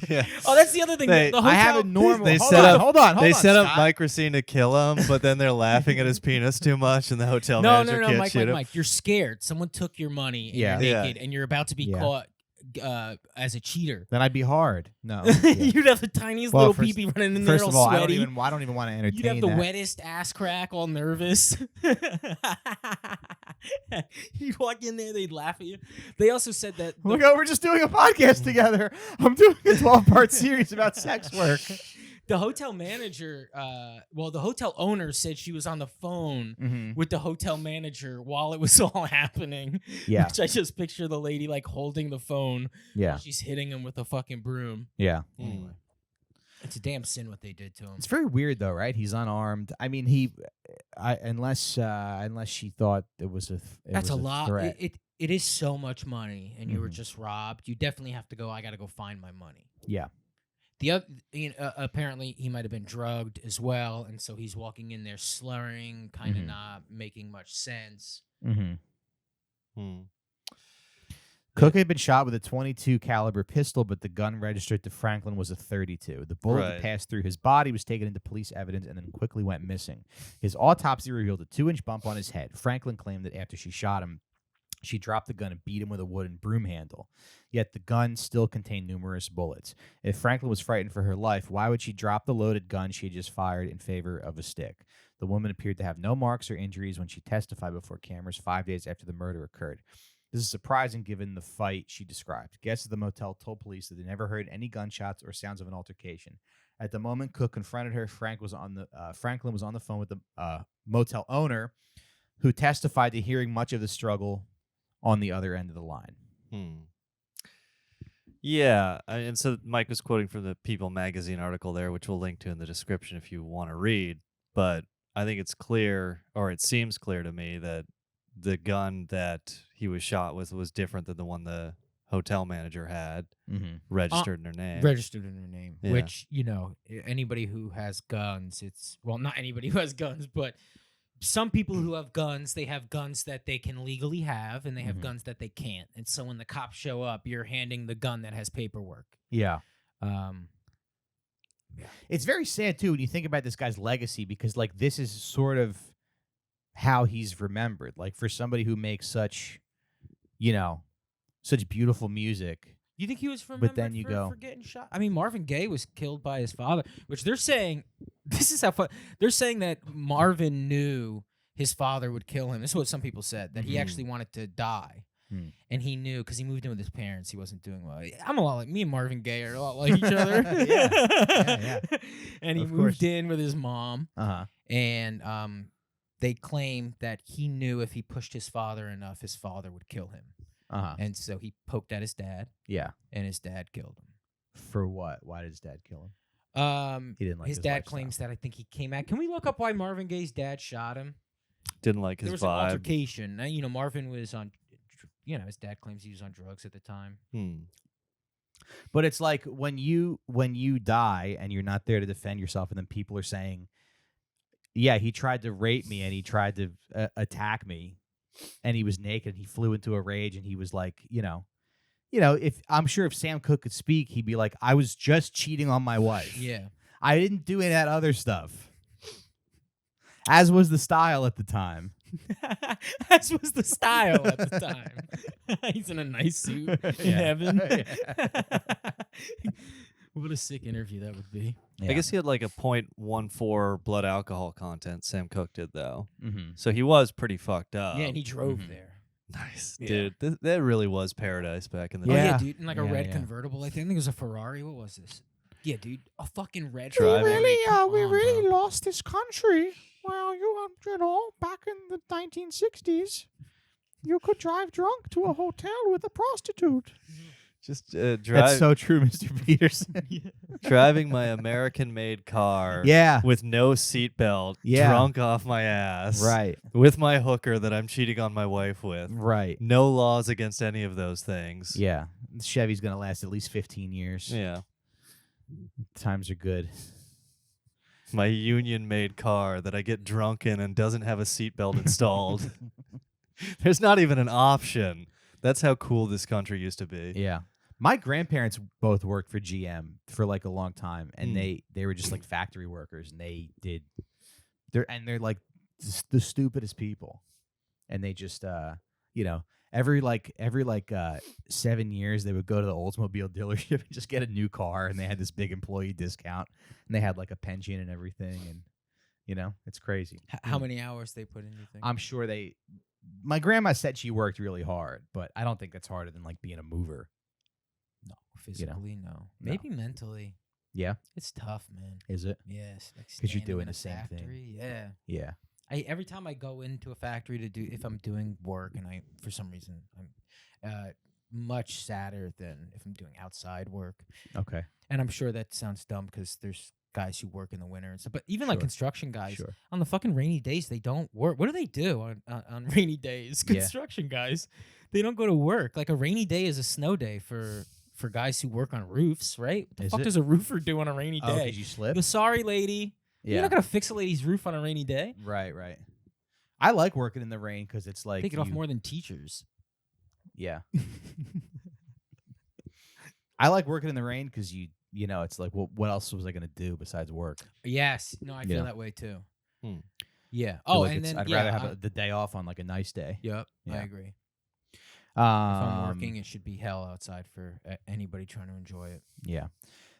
Yeah. Oh, that's the other thing. The hotel, I have a normal. They hold set on, up. hold on. They set up Scott. Mike Recine to kill him, but then they're laughing at his penis too much, and the hotel No, manager can't shoot him. Mike. You're scared. Someone took your money. And Yeah. You're naked, and you're about to be caught as a cheater. Then I'd be hard. No. You'd have the tiniest little pee-pee running in there, First all of all, sweaty. I don't even want to entertain You'd have the that. wettest ass crack, all nervous. You'd walk in there, they'd laugh at you. They also said that Look, we're just doing a podcast together. I'm doing a 12-part series about sex work. the hotel manager, the hotel owner said she was on the phone with the hotel manager while it was all happening. Yeah. Which I just picture the lady like holding the phone. Yeah. While she's hitting him with a fucking broom. Yeah. Anyway. It's a damn sin what they did to him. It's very weird though, right? He's unarmed. I mean, unless she thought it was That's a lot. Threat. It is so much money, and you were just robbed. You definitely have to go. I got to go find my money. Yeah. The other, apparently, he might have been drugged as well, and so he's walking in there slurring, kind of not making much sense. Cooke had been shot with a .22 caliber pistol, but the gun registered to Franklin was a .32. The bullet that passed through his body was taken into police evidence and then quickly went missing. His autopsy revealed a 2-inch bump on his head. Franklin claimed that after she shot him, she dropped the gun and beat him with a wooden broom handle. Yet the gun still contained numerous bullets. If Franklin was frightened for her life, why would she drop the loaded gun she had just fired in favor of a stick? The woman appeared to have no marks or injuries when she testified before cameras 5 days after the murder occurred. This is surprising given the fight she described. Guests at the motel told police that they never heard any gunshots or sounds of an altercation. At the moment Cooke confronted her, Franklin was on the phone with the motel owner, who testified to hearing much of the struggle on the other end of the line. Yeah, and so Mike was quoting from the People magazine article there, which we'll link to in the description if you want to read. But I think it's clear, or it seems clear to me, that the gun that he was shot with was different than the one the hotel manager had registered in her name. Registered in her name, Yeah. which, anybody who has guns, not anybody who has guns, but some people who have guns, they have guns that they can legally have, and they have guns that they can't. And so when the cops show up, you're handing the gun that has paperwork. Yeah. It's very sad, too, when you think about this guy's legacy, because, like, this is sort of how he's remembered. Like, for somebody who makes such beautiful music. You think he was remembered then you go, for getting shot? I mean, Marvin Gaye was killed by his father, which they're saying, this is how fun. They're saying that Marvin knew his father would kill him. This is what some people said, that he actually wanted to die. And he knew, because he moved in with his parents, he wasn't doing well. I'm a lot like, me and Marvin Gaye are a lot like each other. Yeah. And he Of moved course. in with his mom. Uh-huh. And they claim that he knew if he pushed his father enough, his father would kill him. Uh-huh. And so he poked at his dad, Yeah. and his dad killed him. For what? Why did his dad kill him? He didn't like his his dad lifestyle. claims that I think he came out. Can we look up why Marvin Gaye's dad shot him? Didn't like There his was an vibe. altercation. Now, Marvin was on, his dad claims he was on drugs at the time. But it's like when you die and you're not there to defend yourself, and then people are saying, yeah, he tried to rape me and he tried to attack me, and he was naked and he flew into a rage, and he was like, if I'm sure if Sam Cooke could speak, he'd be like, I was just cheating on my wife. Yeah. I didn't do any of that other stuff. As was the style at the time. As was the style at the time. He's in a nice suit in heaven. What a sick interview that would be. Yeah. I guess he had like a 0.14 blood alcohol content, Sam Cooke did, though. Mm-hmm. So he was pretty fucked up. Yeah, and he drove there. Nice. Yeah. Dude, that really was paradise back in the Oh, day. yeah, Yeah. dude. In like a Yeah, red yeah. convertible, I think it was a Ferrari. What was this? Yeah, dude. A fucking red Driving. Ferrari. we Come on, really bro. lost this country. Well, back in the 1960s, you could drive drunk to a hotel with a prostitute. Just That's so true, Mr. Peterson. driving my American-made car Yeah. with no seatbelt, Yeah. drunk off my ass, Right. with my hooker that I'm cheating on my wife with. Right. No laws against any of those things. Yeah. Chevy's going to last at least 15 years. Yeah. Times are good. My union-made car that I get drunk in and doesn't have a seatbelt installed. There's not even an option. That's how cool this country used to be. Yeah. My grandparents both worked for GM for like a long time, and they were just like factory workers, and they're like the stupidest people, and they just every 7 years they would go to the Oldsmobile dealership and just get a new car, and they had this big employee discount, and they had like a pension and everything, and it's crazy. How many hours they put in, you think? I'm sure my grandma said she worked really hard, but I don't think that's harder than like being a mover. No, physically, no. No. Maybe mentally. Yeah. It's tough, man. Is it? Yes. Like 'Cause you're standing doing in a the same thing. factory, Yeah. Yeah. Every time I go into a factory if I'm doing work, and for some reason I'm much sadder than if I'm doing outside work. Okay. And I'm sure that sounds dumb because there's guys who work in the winter and stuff. But even like Sure. construction guys, Sure. on the fucking rainy days, they don't work. What do they do on rainy days? Yeah. Construction guys, they don't go to work. Like a rainy day is a snow day for guys who work on roofs, right? What the Is fuck it? does a roofer do on a rainy Oh, day? did you slip? Go, sorry, lady. Yeah. You're not gonna fix a lady's roof on a rainy day. Right. I like working in the rain because it's like They get off more than teachers. Yeah. I like working in the rain because it's like, well, what else was I gonna do besides work? Yes. No, I feel Yeah. that way too. Hmm. Yeah. I feel Oh, like and it's- then I'd rather have the day off on like a nice day. Yep. I Yeah. agree. If I'm working, it should be hell outside for anybody trying to enjoy it. Yeah.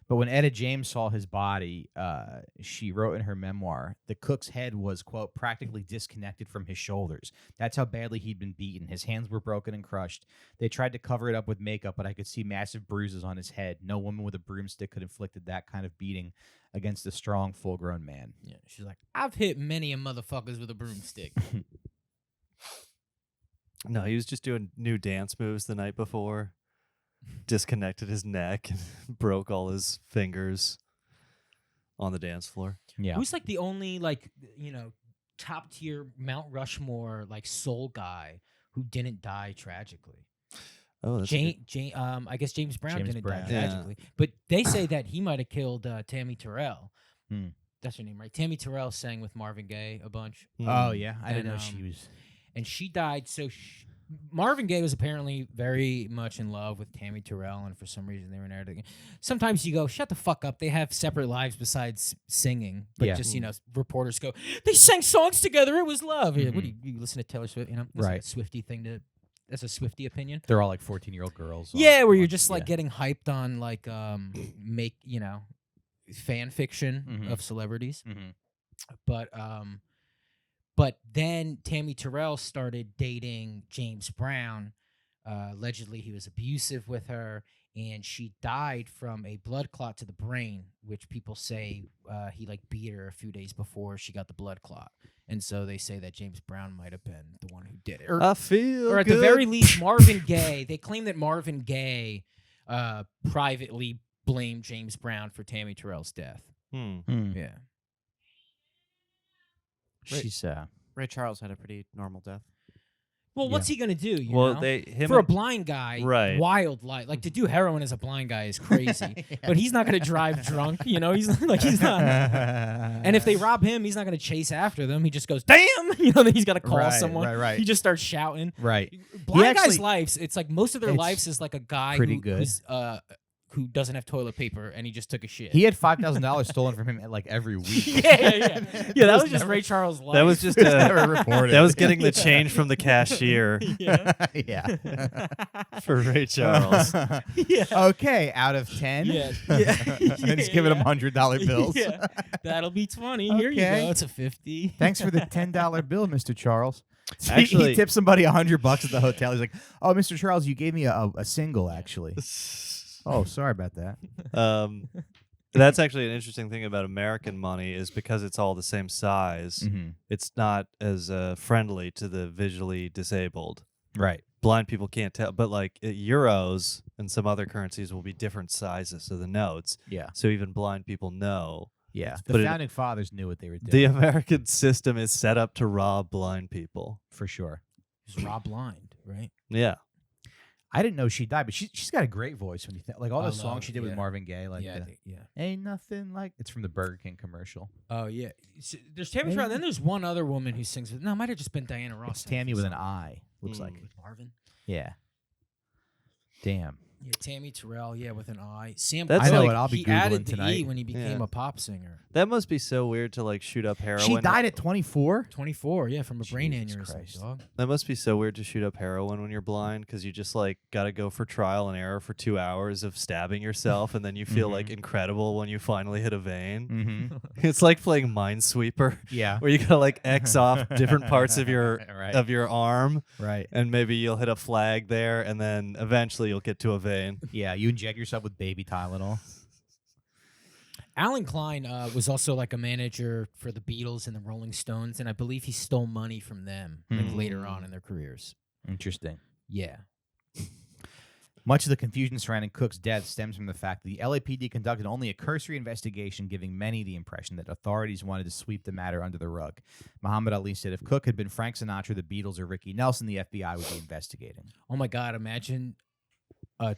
But when Etta James saw his body, she wrote in her memoir, the cook's head was, quote, practically disconnected from his shoulders. That's how badly he'd been beaten. His hands were broken and crushed. They tried to cover it up with makeup, but I could see massive bruises on his head. No woman with a broomstick could have inflicted that kind of beating against a strong, full-grown man. Yeah, she's like, I've hit many a motherfuckers with a broomstick. No, he was just doing new dance moves the night before. Disconnected his neck and broke all his fingers on the dance floor. Yeah. Who's like the only top tier Mount Rushmore like soul guy who didn't die tragically? Oh, that's I guess James Brown James didn't Brown. die Yeah. tragically, but they say that he might have killed Tammy Terrell. Hmm. That's her name, right? Tammy Terrell sang with Marvin Gaye a bunch, Oh, yeah. I didn't And, know she was... and she died. So Marvin Gaye was apparently very much in love with Tammy Terrell, and for some reason they were married. Sometimes you go, shut the fuck up. They have separate lives besides singing. But Yeah. just, reporters go, they sang songs together. It was love. What do you listen to Taylor Swift? That's like Right. a Swiftie thing that's a Swiftie opinion. They're all like 14-year-old girls. Yeah, where you're just like getting hyped on like fan fiction Mhm. of celebrities. Mm-hmm. But then Tammy Terrell started dating James Brown. Allegedly, he was abusive with her, and she died from a blood clot to the brain, which people say he like beat her a few days before she got the blood clot. And so they say that James Brown might have been the one who did it. I feel Or at good. the very least, Marvin Gaye. They claim that Marvin Gaye privately blamed James Brown for Tammy Terrell's death. Yeah. She's Ray Charles had a pretty normal death. Well, what's he gonna do? You Well, know? him For a and- blind guy, Right. wild life. Like to do heroin as a blind guy is crazy. But he's not gonna drive drunk. He's not. And if they rob him, he's not gonna chase after them. He just goes, "Damn!" Then he's gotta call Right, someone. right. He just starts shouting. right. Blind guys' actually- lives. It's like most of their It's lives is like a guy pretty good. who doesn't have toilet paper and he just took a shit. He had $5,000 stolen from him like every week. yeah. That was just Ray Charles' life. That was just never reported. that was getting the change from the cashier yeah. yeah. for Ray Charles. yeah. Okay, out of 10. Yeah. And just giving him $100 bills. Yeah. That'll be 20. Here you Okay. go. It's a 50. Thanks for the $10 bill, Mr. Charles. Actually- he tips somebody $100 at the hotel. He's like, "Oh, Mr. Charles, you gave me a single, actually." Oh, sorry about that. That's actually an interesting thing about American money is because it's all the same size. Mm-hmm. It's not as friendly to the visually disabled. Right. Blind people can't tell, but like euros and some other currencies will be different sizes of the notes, Yeah. so even blind people know. Yeah. But The it- founding fathers knew what they were doing. The American system is set up to rob blind people. for sure. It's Rob Blind, right? Yeah. I didn't know she died, but she's got a great voice when you think like all I those love songs she it, did with yeah. Marvin Gaye, like yeah, the, ain't nothing like it's from the Burger King commercial. Oh yeah. There's Tammy Terrell. Then there's one other woman who sings with. No, it might have just been Diana Ross. It's singing Tammy the with an song. I. Looks like. With Marvin. Yeah. Damn. Yeah, Tammy Terrell. Yeah, with an I. Sam. That's I know like- what I'll be he Googling added the tonight. E when he became Yeah. a pop singer. That must be so weird to like shoot up heroin. She died at 24? 24. Yeah, from a brain Jesus aneurysm. Christ. Dog. That must be so weird to shoot up heroin when you're blind because you just like got to go for trial and error for 2 hours of stabbing yourself, and then you feel like incredible when you finally hit a vein. Mm-hmm. It's like playing Minesweeper, Yeah. where you gotta like X off different parts of your Right. arm, Right. and maybe you'll hit a flag there, and then eventually you'll get to a vein. Yeah. You inject yourself with baby Tylenol. Alan Klein was also like a manager for the Beatles and the Rolling Stones, and I believe he stole money from them like later on in their careers. Interesting. Yeah. Much of the confusion surrounding Cooke's death stems from the fact that the LAPD conducted only a cursory investigation, giving many the impression that authorities wanted to sweep the matter under the rug. Muhammad Ali said if Cooke had been Frank Sinatra, the Beatles, or Ricky Nelson, the FBI would be investigating. Oh my God! Imagine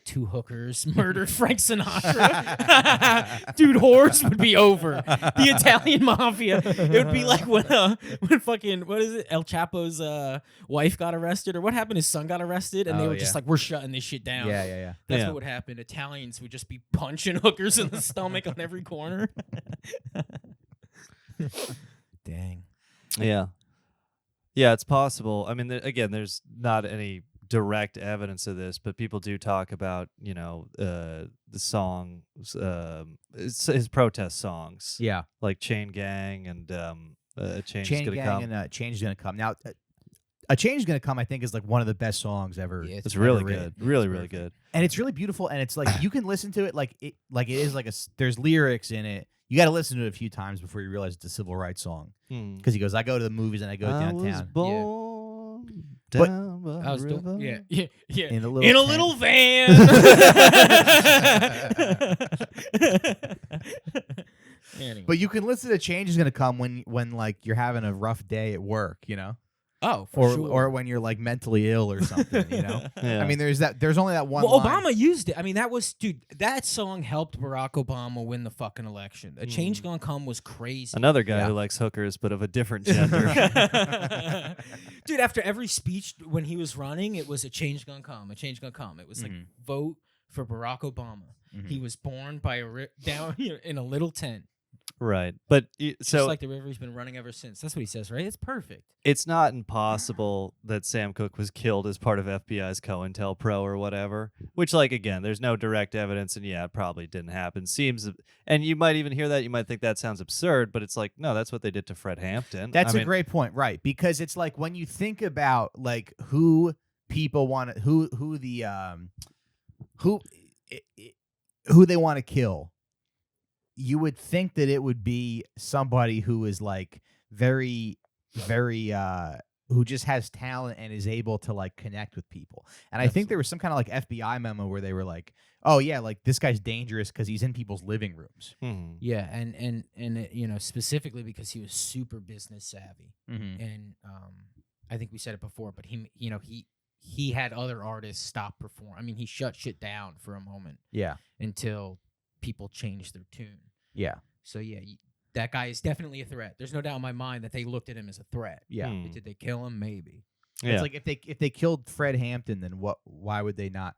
two hookers murdered Frank Sinatra. Dude, whores would be over. The Italian mafia. It would be like when fucking what is it? El Chapo's wife got arrested, or what happened? His son got arrested, and they Oh, were just yeah. like, "We're shutting this shit down." Yeah. That's Yeah. what would happen. Italians would just be punching hookers in the stomach on every corner. Dang. Yeah, it's possible. I mean, again, there's not any direct evidence of this, but people do talk about the songs, his protest songs, Yeah. like Chain Gang and Change is Chain Gonna Gang Come. and Change is Gonna Come. Now, A Change is Gonna Come, I think, is like one of the best songs ever. Yeah, It's ever really written. good, really It's really perfect. good. And it's really beautiful, and it's like you can listen to it like it is like there's lyrics in it. You got to listen to it a few times before you realize it's a civil rights song. Because he goes, I go to the movies and I go I was downtown. born But- down by I was the river. yeah. In a In a little little van. Anyway. But you can listen to Change is Gonna Come when like you're having a rough day at work, Oh, for or sure. or when you're like mentally ill or something, Yeah. I mean, there's only that one. Well, line. Obama used it. I mean, that song helped Barack Obama win the fucking election. A Change Gonna Come was crazy. Another guy Yeah. who likes hookers, but of a different gender. Dude, after every speech when he was running, it was a change gonna come, a change gonna come. It was like vote for Barack Obama. He was born by down here in a little tent, Right. But just so like the river he's been running ever since. That's what he says, right? It's perfect. it's not impossible that Sam Cooke was killed as part of FBI's COINTELPRO or whatever, which, like, again, there's no direct evidence, and yeah, it probably didn't happen. And you might even hear that, you might think that sounds absurd, but it's like, no, that's what they did to Fred Hampton. That's I a mean, great point, right? Because it's like when you think about like who people want, who they want to kill, you would think that it would be somebody who is like very, very who just has talent and is able to like connect with people. And I think there was some kind of like FBI memo where they were like, oh yeah, like this guy's dangerous because he's in people's living rooms. Yeah, and specifically because he was super business savvy, and I think we said it before, but he had other artists stop perform. I mean, he shut shit down for a moment. Yeah. Until people changed their tune. Yeah. So yeah, that guy is definitely a threat. There's no doubt in my mind that they looked at him as a threat. Yeah. Did they kill him? Maybe. Yeah. It's like if they killed Fred Hampton, then why would they not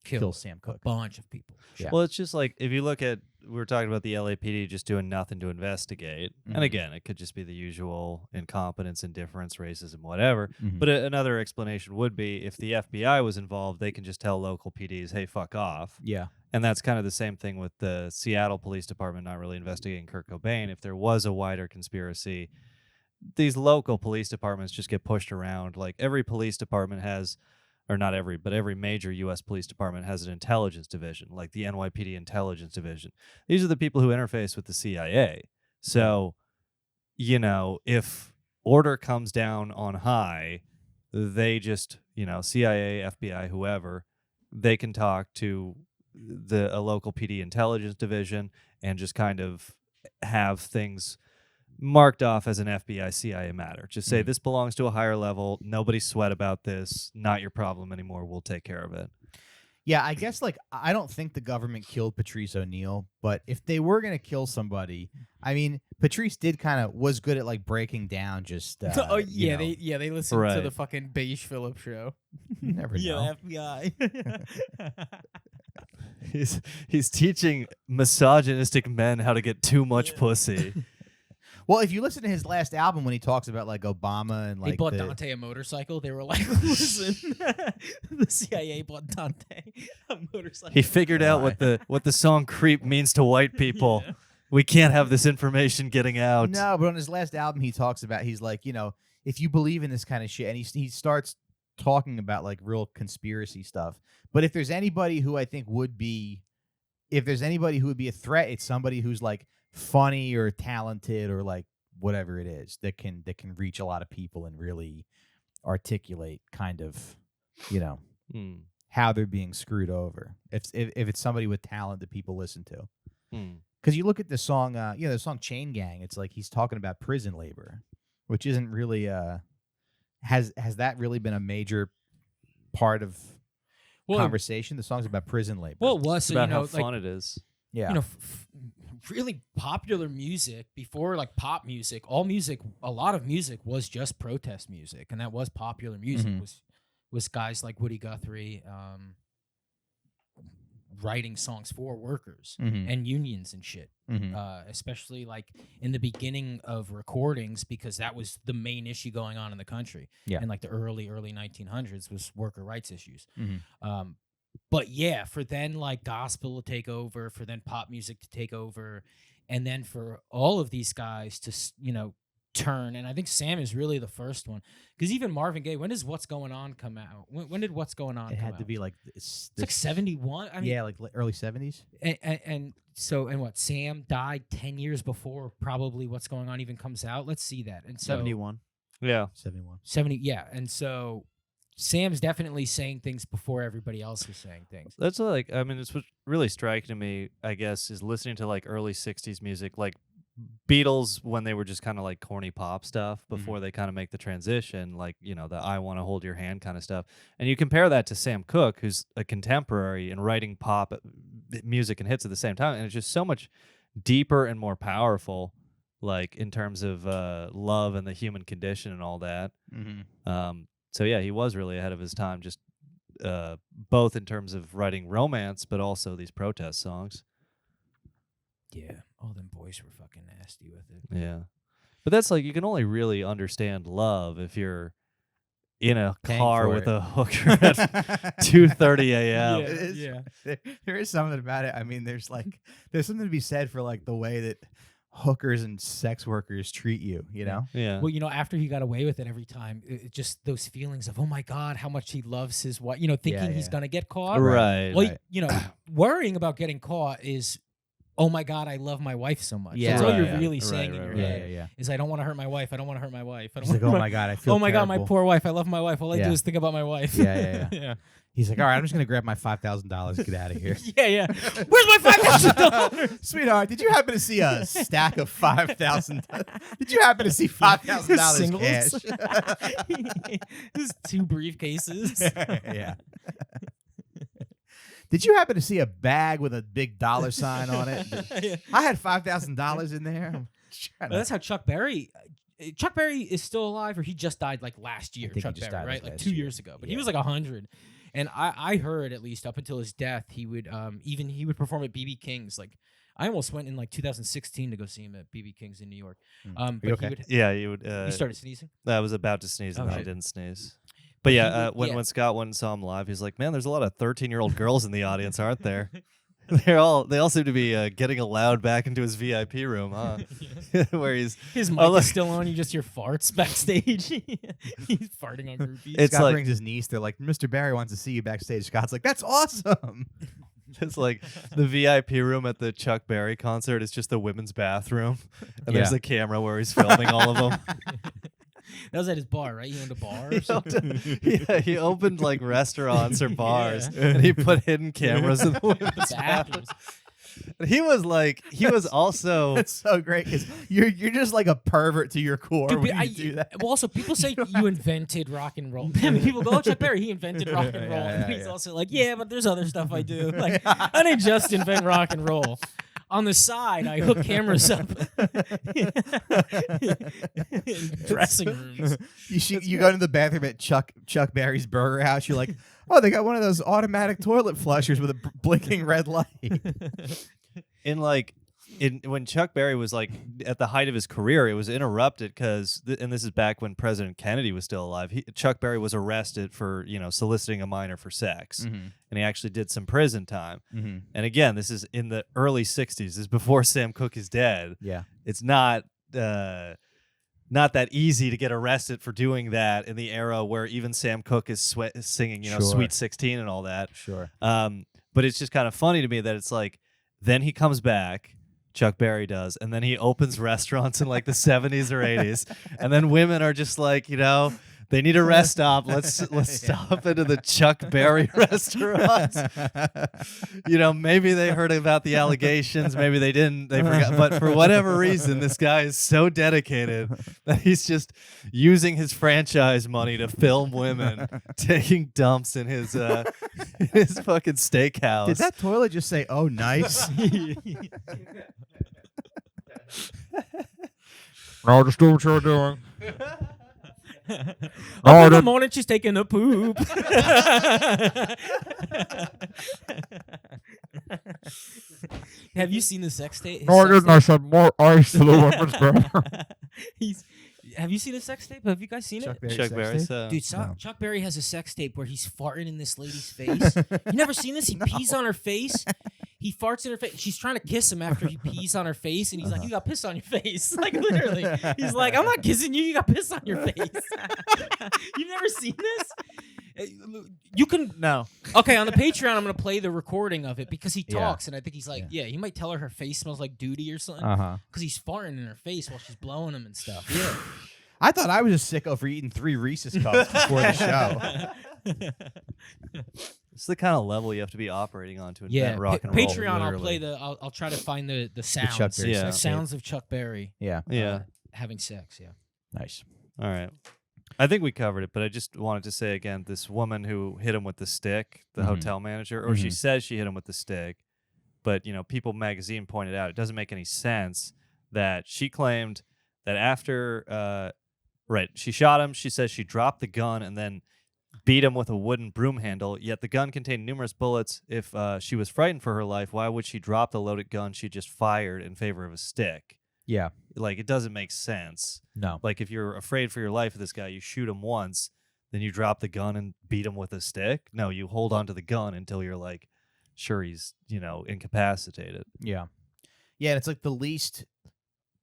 kill Sam a Cooke? bunch of people. Yeah. Well, it's just like if you look at, we were talking about the LAPD just doing nothing to investigate. And again, it could just be the usual incompetence, indifference, racism, whatever. But another explanation would be if the FBI was involved, they can just tell local PDs, hey, fuck off. Yeah. And that's kind of the same thing with the Seattle Police Department not really investigating Kurt Cobain. If there was a wider conspiracy, these local police departments just get pushed around. Like every police department has, or not every, but every major U.S. police department has an intelligence division, like the NYPD Intelligence Division. These are the people who interface with the CIA. So, if order comes down on high, they just, CIA, FBI, whoever, they can talk to a local PD Intelligence Division and just kind of have things marked off as an FBI CIA matter. Just say this belongs to a higher level. Nobody sweat about this. Not your problem anymore. We'll take care of it. Yeah, I guess like I don't think the government killed Patrice O'Neill, but if they were gonna kill somebody, I mean, Patrice was good at like breaking down just. They listened Right. to the fucking Beige Phillips show. You never know. FBI. He's teaching misogynistic men how to get too much pussy. Well, if you listen to his last album when he talks about like Obama and like They bought Dante a motorcycle. They were like, listen, the CIA bought Dante a motorcycle. He figured out what the song "Creep" means to white people. Yeah. We can't have this information getting out. No, but on his last album, he talks about he's like, if you believe in this kind of shit, and he starts talking about like real conspiracy stuff. But if there's anybody who I think would be a threat, it's somebody who's like funny or talented or like whatever it is that can reach a lot of people and really articulate kind of how they're being screwed over. If it's somebody with talent that people listen to. Because you look at the song, the song "Chain Gang." It's like he's talking about prison labor, which isn't really has that really been a major part of conversation? The song's about prison labor. Well, it was It's about how fun it is. Yeah, really popular music before like pop music. A lot of music was just protest music, and that was popular music. Was guys like Woody Guthrie. writing songs for workers Mhm. and unions and shit. Mhm. Especially like in the beginning of recordings, because that was the main issue going on in the country. Yeah. In like the early 1900s was worker rights issues. Mhm. But yeah, for then like gospel to take over, for then pop music to take over, and then for all of these guys to turn. And I think Sam is really the first one, because even Marvin Gaye. When does What's Going On come out? When did What's Going On? It come had to out? be like It's like 71. I mean, yeah, like early 70s. and what, Sam died 10 years before probably What's Going On even comes out. Let's see that. And so 71. Yeah. 71. 70, yeah. And so Sam's definitely saying things before everybody else is saying things. That's like, I mean, it's what's really striking to me, I guess, is listening to like early 60s music, like Beatles when they were just kind of like corny pop stuff before they kind of make the transition, like, the I Want to Hold Your Hand kind of stuff. And you compare that to Sam Cooke, who's a contemporary and writing pop music and hits at the same time. And it's just so much deeper and more powerful, like in terms of love and the human condition and all that. So yeah, he was really ahead of his time, just both in terms of writing romance, but also these protest songs. Yeah, all them boys were fucking nasty with it. Yeah. But that's like, you can only really understand love if you're in a Paying car for with it. a hooker at 2:30 a.m. Yeah. It is- Yeah. there is something about it. I mean, there's something to be said for like the way that hookers and sex workers treat you, you know? Yeah. Well, after he got away with it every time, it just those feelings of, oh my God, how much he loves his wife, thinking he's yeah. going to get caught. Right. Well, right. worrying about getting caught is, oh my God, I love my wife so much. Yeah. That's all Right, you're yeah. really Right, saying in right, your right. head. Yeah. Is I don't want to hurt my wife. I don't want to hurt my wife. I don't He's like, wanna oh my God, I feel oh my God, my terrible. poor wife. I love my wife. All I Yeah. do is think about my wife. Yeah. yeah. He's like, all right, I'm just going to grab my $5,000 and get out of here. Yeah. Where's my $5,000? Sweetheart, did you happen to see a stack of $5,000? Did you happen to see $5,000 cash? Just 2 briefcases. Yeah. Did you happen to see a bag with a big dollar sign on it? Yeah. I had $5,000 in there. I'm just trying to- That's how Chuck Berry. Chuck Berry is still alive, or he just died like last year. think he Chuck just Berry, died right? Like last 2 year. years ago. But he Yeah. was like 100. And I heard, at least up until his death, he would he would perform at BB King's. Like, I almost went in like 2016 to go see him at BB King's in New York. Are But you okay? he would. Yeah, you would. You started sneezing. I was about to sneeze, and Oh, then I shit. didn't sneeze. But yeah, would- when Scott went and saw him live, he's like, "Man, there's a lot of 13-year-old girls in the audience, aren't there?" They all seem to be getting allowed back into his VIP room, huh? Where he's His mic look. is still on. You just hear farts backstage. He's farting on groupies. It's Scott like- brings his niece. They're like, Mr. Barry wants to see you backstage. Scott's like, that's awesome. It's like the VIP room at the Chuck Berry concert is just the women's bathroom, and there's Yeah. a camera where he's filming all of them. That was at his bar, right? He owned a bar or something. Yeah, he opened like restaurants or bars, Yeah. and he put hidden cameras in the women's Bathrooms. He was also That's so great because you're just like a pervert to your core Dude, when but you do that. Well, also, people say you invented rock and roll. I mean, people go, oh, Chuck Berry, he invented rock and roll. Yeah, And he's yeah. also like, yeah, but there's other stuff I do. Like, I didn't just invent rock and roll. On the side, I hook cameras up in dressing rooms. You go to the bathroom at Chuck Berry's Burger House. You're like, oh, they got one of those automatic toilet flushers with a blinking red light. when Chuck Berry was like at the height of his career, it was interrupted because, and this is back when President Kennedy was still alive. Chuck Berry was arrested for soliciting a minor for sex, and he actually did some prison time. And again, this is in the early '60s. This is before Sam Cooke is dead. Yeah. It's not that easy to get arrested for doing that in the era where even Sam Cooke is singing, Sure. Sweet 16 and all that. Sure. But it's just kind of funny to me that it's like, then he comes back, Chuck Berry does, and then he opens restaurants in like the 70s or 80s, and then women are just like, they need a rest stop. Let's stop into the Chuck Berry restaurant. Maybe they heard about the allegations, maybe they didn't, they forgot. But for whatever reason, this guy is so dedicated that he's just using his franchise money to film women taking dumps in his fucking steakhouse. Did that toilet just say, oh, nice? No, just do what you're doing. Up in the morning, she's taking a poop. Have you seen the sex tape? his No, I sex didn't. I said more ice to the women's bathroom. tape? Have you seen the sex tape? Have you guys seen it? Chuck Berry's. Dude, Chuck Berry has a sex tape where he's farting in this lady's face. You never seen this? He pees on her face. He farts in her face. She's trying to kiss him after he pees on her face, and he's like, "You got piss on your face." Like literally, he's like, "I'm not kissing you. You got piss on your face." You've never seen this? You can No. Okay, on the Patreon, I'm gonna play the recording of it because he Yeah. talks, and I think he's like, yeah, he might tell her face smells like duty or something because he's farting in her face while she's blowing him and stuff. Yeah. I thought I was a sicko for eating 3 Reese's cups before the show. It's the kind of level you have to be operating on to Yeah, invent rock and roll. Patreon. I'll literally. play the. I'll try to find the sounds. Chuck Berry Yeah. The sex sounds of Chuck Berry. Yeah, Yeah. Having sex. Yeah. nice. All right. I think we covered it, but I just wanted to say again, this woman who hit him with the stick, the Mhm. hotel manager, or she Mhm. says she hit him with the stick, but People Magazine pointed out it doesn't make any sense that she claimed that after, she shot him. She says she dropped the gun and then beat him with a wooden broom handle. Yet the gun contained numerous bullets. If she was frightened for her life, why would she drop the loaded gun she just fired in favor of a stick? Yeah, Like, it doesn't make sense. no. Like, if you're afraid for your life of this guy, you shoot him once, then you drop the gun and beat him with a stick. No, you hold on to the gun until you're like sure he's incapacitated. Yeah, yeah. And it's like the least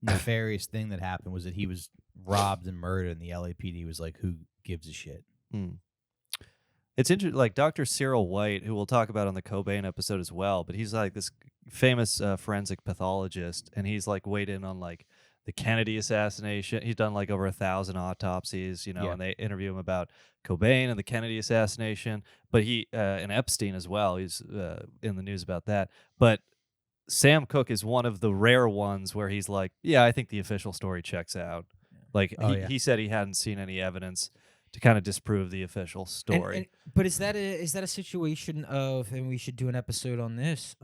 nefarious thing that happened was that he was robbed and murdered, and the LAPD was like, "Who gives a shit?" It's interesting, like Dr. Cyril White, who we'll talk about on the Cobain episode as well, but he's like this famous forensic pathologist, and he's like weighed in on like the Kennedy assassination. He's done like over 1,000 autopsies, Yeah. and they interview him about Cobain and the Kennedy assassination, but he and Epstein as well. He's in the news about that. But Sam Cooke is one of the rare ones where he's like, yeah, I think the official story checks out. Like he said he hadn't seen any evidence to kind of disprove the official story. But is that a situation of, and we should do an episode on this,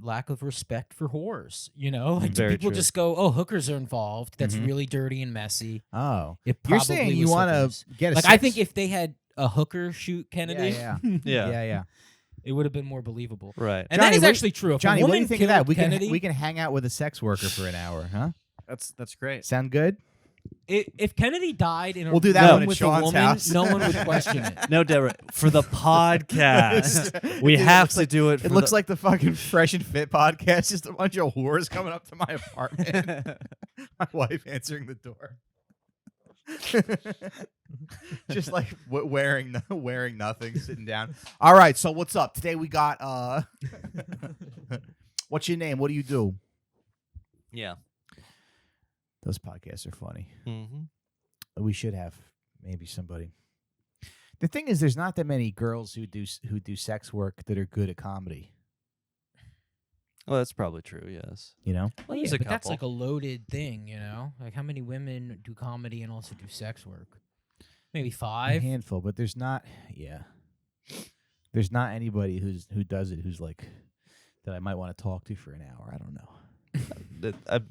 lack of respect for whores? Like do Very people true. just go, oh, hookers are involved. That's Mhm. really dirty and messy. Oh, It you're probably saying you was want hookers. to get a Like sex- I think if they had a hooker shoot Kennedy, yeah, Yeah. yeah. it would have been more believable. Right. And Johnny, that is what- actually true. If a Johnny, what do woman you think of that? killed Kennedy, We can hang out with a sex worker for an hour, huh? That's great. Sound good? If Kennedy died in a We'll do that room one at with Sean's a woman, house. no one would question it. No, Deborah, for the podcast, we Dude, have to do it. It looks like the fucking Fresh and Fit podcast. Just a bunch of whores coming up to my apartment. My wife answering the door. Just like wearing nothing, sitting down. All right, so what's up today? We got what's your name? What do you do? Yeah. Those podcasts are funny. Mm-hmm. We should have maybe somebody. The thing is, there's not that many girls who do sex work that are good at comedy. Well, that's probably true. Yes. You know? Well, There's yeah, a but that's couple. like a loaded thing, Like how many women do comedy and also do sex work? Maybe A 5. handful, but there's not. Yeah, there's not anybody who does it who's like that I might want to talk to for an hour. I don't know.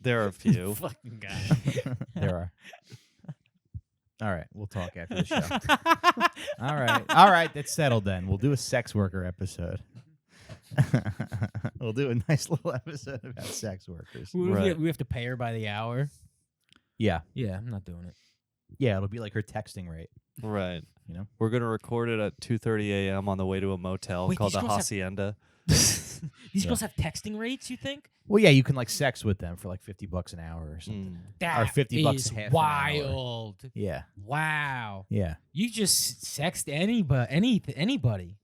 There are a few. Fucking guy. There are. All right, we'll talk after the show. All right, that's settled then. We'll do a sex worker episode. We'll do a nice little episode about sex workers. Right. We have to pay her by the hour. Yeah, Yeah, I'm not doing it. yeah, it'll be like her texting rate. Right. You know? We're gonna record it at 2:30 a.m. on the way to a motel Wait, called these the girls have- Hacienda. These girls have texting rates, you think? Well, yeah, you can like sex with them for like $50 an hour or something. That $50 a is half an hour. wild. Yeah, Wow. yeah. You just sext anybody.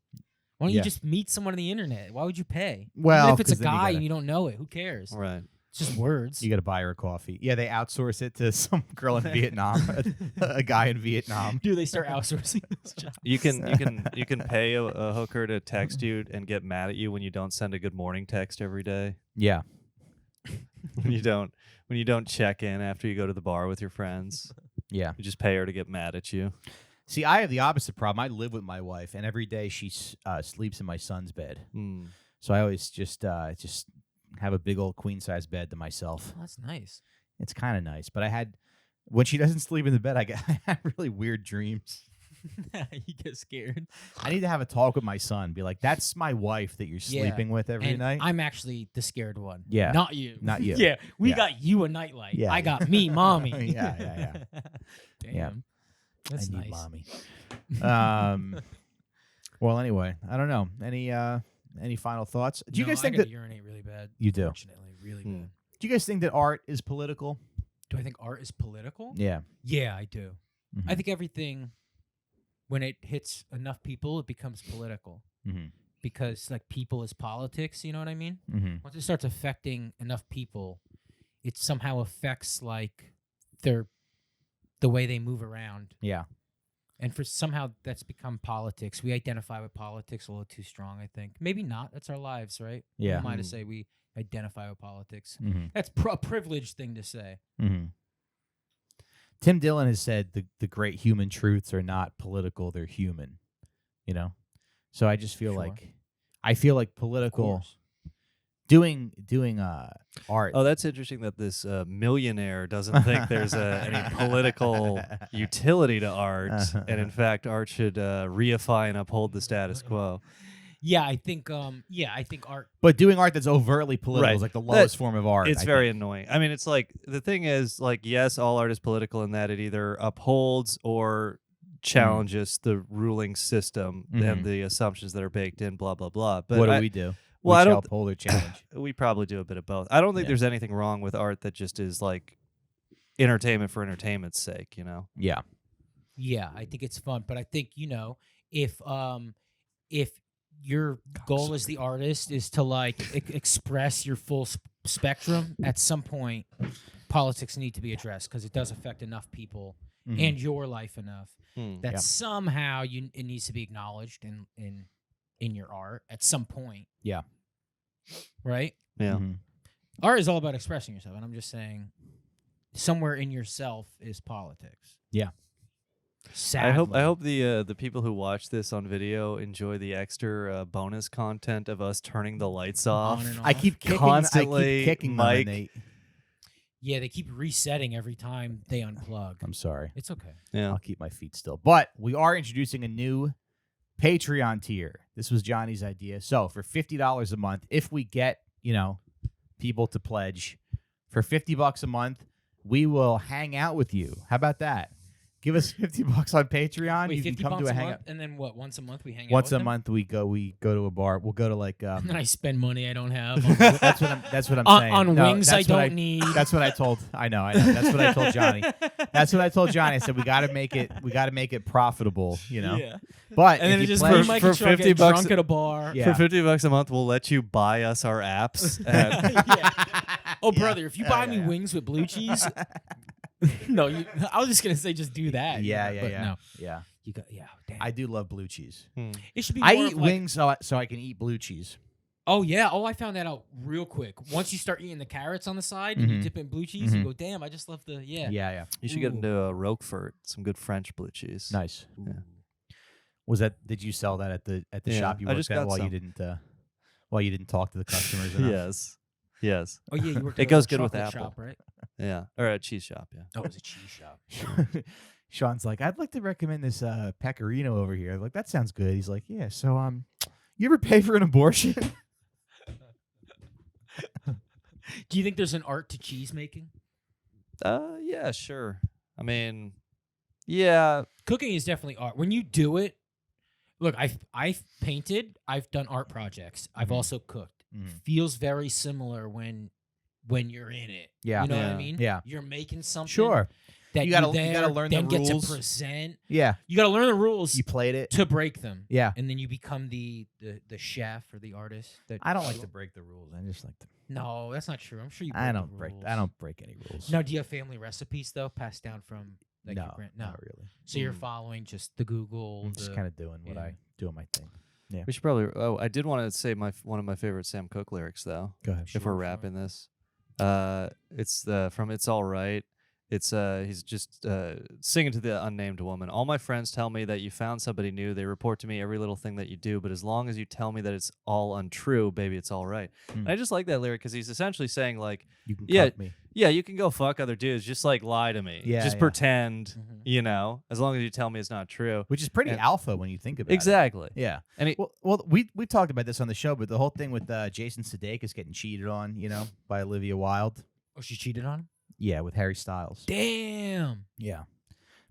Why don't Yeah. you just meet someone on the internet? Why would you pay? Well, Even if it's a 'cause then you guy gotta- and you don't know it, who cares? Right. It's just words. You got to buy her a coffee. Yeah, they outsource it to some girl in Vietnam, a guy in Vietnam. Do they start outsourcing this job? You can pay a hooker to text you and get mad at you when you don't send a good morning text every day. Yeah, when you don't check in after you go to the bar with your friends. yeah. You just pay her to get mad at you. See, I have the opposite problem. I live with my wife, and every day she sleeps in my son's bed. Mm. So I always just have a big old queen size bed to myself. Oh, that's nice. It's kind of nice, but when she doesn't sleep in the bed, I have really weird dreams. You get scared. I need to have a talk with my son. Be like, that's my wife that you're Yeah. sleeping with every And night. I'm actually the scared one. Yeah. Not you. Not you. Yeah. We Yeah. got you a nightlight. Yeah. I got me, mommy. Yeah. Damn. Yeah. That's I need nice. mommy. Well, anyway, I don't know. Any final thoughts? Do you guys think I that gotta urinate really bad? you do? Fortunately, really bad. Do you guys think that art is political? Do I think art is political? Yeah. Yeah, I do. Mhm. I think everything, when it hits enough people, it becomes political. Mhm. Because like people is politics, you know what I mean? Mhm. Once it starts affecting enough people, it somehow affects like the way they move around. Yeah. And for somehow that's become politics. We identify with politics a little too strong, I think. Maybe not. That's our lives, right? Yeah. Who am I to say we identify with politics? Mhm. That's a privileged thing to say. Mhm. Tim Dillon has said the great human truths are not political; they're human. You know, so I just feel Sure. like political doing art. Oh, that's interesting that this millionaire doesn't think there's any political utility to art, and in fact, art should reify and uphold the status quo. Yeah, I think art. But doing art that's overtly political Right. is like the lowest form of art. It's I very think. annoying. I mean, it's like the thing is, like, yes, all art is political in that it either upholds or challenges the ruling system and the assumptions that are baked in. Blah blah blah. But what do we do? well, we I shall don't- uphold or challenge. we probably do a bit of both. I don't think Yeah. there's anything wrong with art that just is like entertainment for entertainment's sake. You know. Yeah. Yeah, I think it's fun, but I think if your goal as the artist is to like express your full spectrum, at some point, politics need to be addressed because it does affect enough people Mhm. and your life enough that Yeah. somehow it needs to be acknowledged in your art at some point. Yeah. Right? Yeah. Mhm. Art is all about expressing yourself, and I'm just saying, somewhere in yourself is politics. Yeah. Sadly. I hope the people who watch this on video enjoy the extra bonus content of us turning the lights off. On and I off. keep kicking, Constantly, I keep kicking them, Mike. and they- Yeah, they keep resetting every time they unplug. I'm sorry. It's okay. Yeah. I'll keep my feet still. But we are introducing a new Patreon tier. This was Johnny's idea. So for $50 a month, if we get, people to pledge for $50 a month, we will hang out with you. How about that? Give us $50 on Patreon. Wait, you can 50 come bucks to a a hangout. month, and then what? Once a month we hang out. Once with a them? month we go to a bar. We'll go to like And then I spend money I don't have that's what I'm on, saying. on No, wings I that's what don't need. That's what I told. I know. That's what I told Johnny. That's what I told Johnny. I said we got to make it profitable, Yeah. But And then if it you just pledge- me, Mike, for and Sean 50 get bucks drunk at a bar. Yeah. For $50 a month, we'll let you buy us our apps. At, Yeah. Oh, Yeah. brother, if you buy me yeah. wings with blue cheese, no, I was just gonna say just do that. yeah, but yeah. No, Yeah. you got damn. I do love blue cheese. It should be. I more eat of like- wings so I can eat blue cheese. Oh yeah. Oh, I found that out real quick. Once you start eating the carrots on the side and you Mhm. dip in blue cheese, you Mhm. go, damn, I just love the Yeah. you should get Ooh. into a Roquefort, some good French blue cheese. Nice. Yeah. Was that? Did you sell that at the Yeah, shop you I worked just at got while some. you didn't talk to the customers enough? Yes. Yes. Oh yeah, you worked It at a goes good with chocolate apple. shop, right? Yeah. Or a cheese shop. Yeah. Oh, it was a cheese shop. Sean's like, I'd like to recommend this pecorino over here. I'm like, that sounds good. He's like, yeah. So you ever pay for an abortion? Do you think there's an art to cheese making? Yeah, sure. I mean, yeah. Cooking is definitely art. When you do it, look, I've painted, I've done art projects, I've Mhm. also cooked. Mhm. Feels very similar when you're in it. Yeah. You know what I Yeah. mean? Yeah. You're making something Sure. that You gotta- you you gotta learn the then get rules. to present. Yeah. You got to learn the rules You played it. to break them. Yeah. And then you become the chef or the artist. That I don't like to break the rules. I just like to. No, that's not true. I'm sure you break I the don't break. rules. I don't break any rules. Now, do you have family recipes though, passed down from like your no, no. not really. So you're following just the Google. I'm just kind of doing what yeah. I doing my thing. We should probably. Oh, I did want to say one of my favorite Sam Cooke lyrics though. Go ahead. If we're wrapping this, it's from "It's All Right," It's he's just singing to the unnamed woman. All my friends tell me that you found somebody new. They report to me every little thing that you do, but as long as you tell me that it's all untrue, baby, it's all right. And I just like that lyric because he's essentially saying like, You can yeah, cuck me. yeah, you can go fuck other dudes, just like lie to me, Yeah, just yeah. pretend, you know, as long as you tell me it's not true. Which is pretty And- alpha when you think about it. Exactly. Yeah. And he, Well, we talked about this on the show, but the whole thing with Jason Sudeikis getting cheated on, by Olivia Wilde. Oh, she cheated on him? Yeah, with Harry Styles. Damn. Yeah.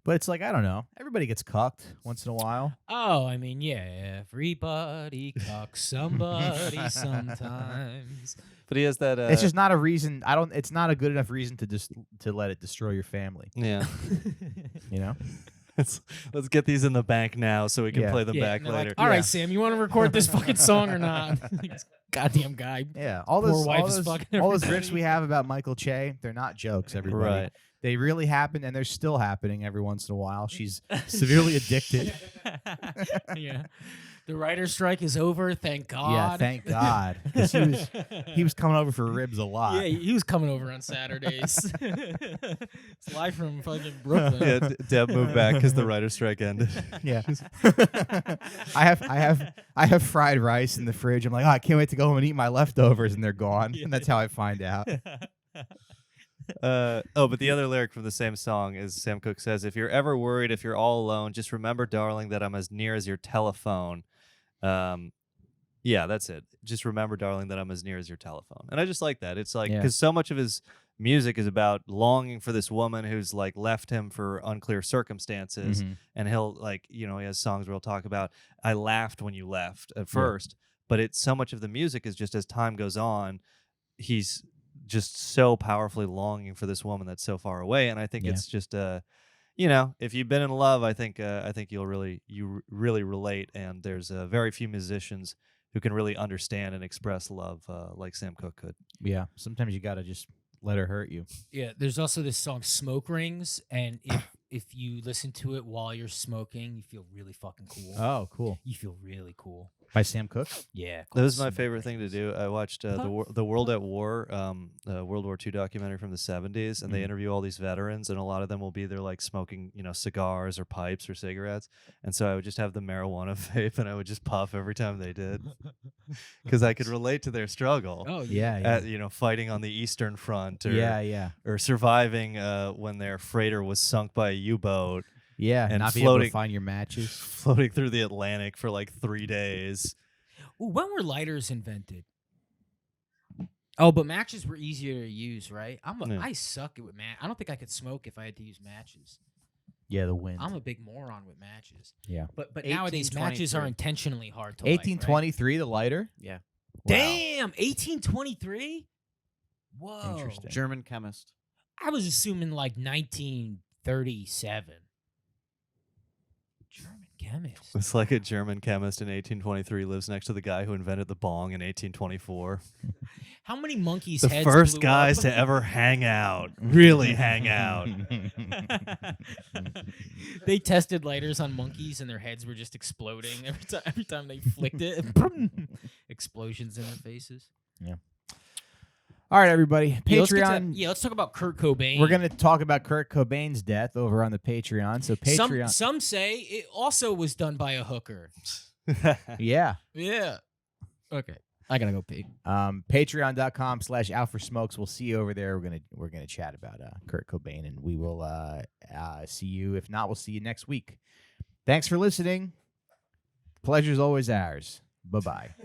But it's like, I don't know. Everybody gets cucked once in a while. Oh, I mean, yeah, everybody cucks somebody sometimes. but he has that. It's just not a reason. It's not a good enough reason to let it destroy your family. Yeah. You know? Let's get these in the bank now so we can Yeah. play them Yeah, back and they're later. like, all right, Yeah. Sam, you want to record this fucking song or not? Goddamn guy. Yeah. All Poor those, wife all is those, fucking all those everybody. riffs we have about Michael Che, they're not jokes, everybody. Right. They really happen, and they're still happening every once in a while. She's severely addicted. Yeah. The writer's strike is over, thank God. Yeah, thank God. 'Cause he was coming over for ribs a lot. Yeah, he was coming over on Saturdays. It's live from fucking Brooklyn. Yeah, Deb moved back because the writer's strike ended. Yeah. I have fried rice in the fridge. I'm like, oh, I can't wait to go home and eat my leftovers, and they're gone. And that's how I find out. But the other lyric from the same song is Sam Cooke says, if you're ever worried, if you're all alone, just remember, darling, that I'm as near as your telephone. Yeah, that's it. Just remember, darling, that I'm as near as your telephone. And I just like that. It's like, Yeah. because so much of his music is about longing for this woman who's like left him for unclear circumstances. Mhm. And he'll like, he has songs where he'll talk about, I laughed when you left at first, but it's so much of the music is just as time goes on, he's just so powerfully longing for this woman that's so far away. And I think it's just if you've been in love, I think you'll really relate. And there's very few musicians who can really understand and express love like Sam Cooke could. Yeah. Sometimes you got to just let her hurt you. Yeah, there's also this song "Smoke Rings," and if you listen to it while you're smoking, you feel really fucking cool. Oh, cool. You feel really cool. By Sam Cooke? Yeah, That was my Smoke favorite thing to Rings. do. I watched the World at War, World War II documentary from the 70s, and they interview all these veterans, and a lot of them will be there like smoking, cigars or pipes or cigarettes. And so I would just have the marijuana vape, and I would just puff every time they did, because I could relate to their struggle. Oh Yeah. At fighting on the Eastern Front, or Yeah. or surviving when their freighter was sunk by a U-boat, Yeah. and not being able to floating- find your matches. floating through the Atlantic for like 3 days. Ooh, when were lighters invented? Oh, but matches were easier to use, right? Yeah. I suck with match. I don't think I could smoke if I had to use matches. Yeah, the wind. I'm a big moron with matches. Yeah. But nowadays matches 1823. are intentionally hard to light, right? 1823, the lighter? Yeah. Wow. Damn, 1823. Whoa, Interesting. German chemist. I was assuming like 1937. German chemist. It's like a German chemist in 1823 lives next to the guy who invented the bong in 1824. How many monkeys' The heads first blew guys up? to ever hang out, really hang out. They tested lighters on monkeys and their heads were just exploding every time they flicked it. Explosions in their faces. All right, everybody. Yeah, let's get to- Patreon. let's talk about Kurt Cobain. We're going to talk about Kurt Cobain's death over on the Patreon. So Patreon. Some say it also was done by a hooker. Yeah. Yeah. Okay. I gotta go pee. Patreon.com/outforsmokes. We'll see you over there. We're gonna chat about Kurt Cobain, and we will see you. If not, we'll see you next week. Thanks for listening. Pleasure's always ours. Bye-bye.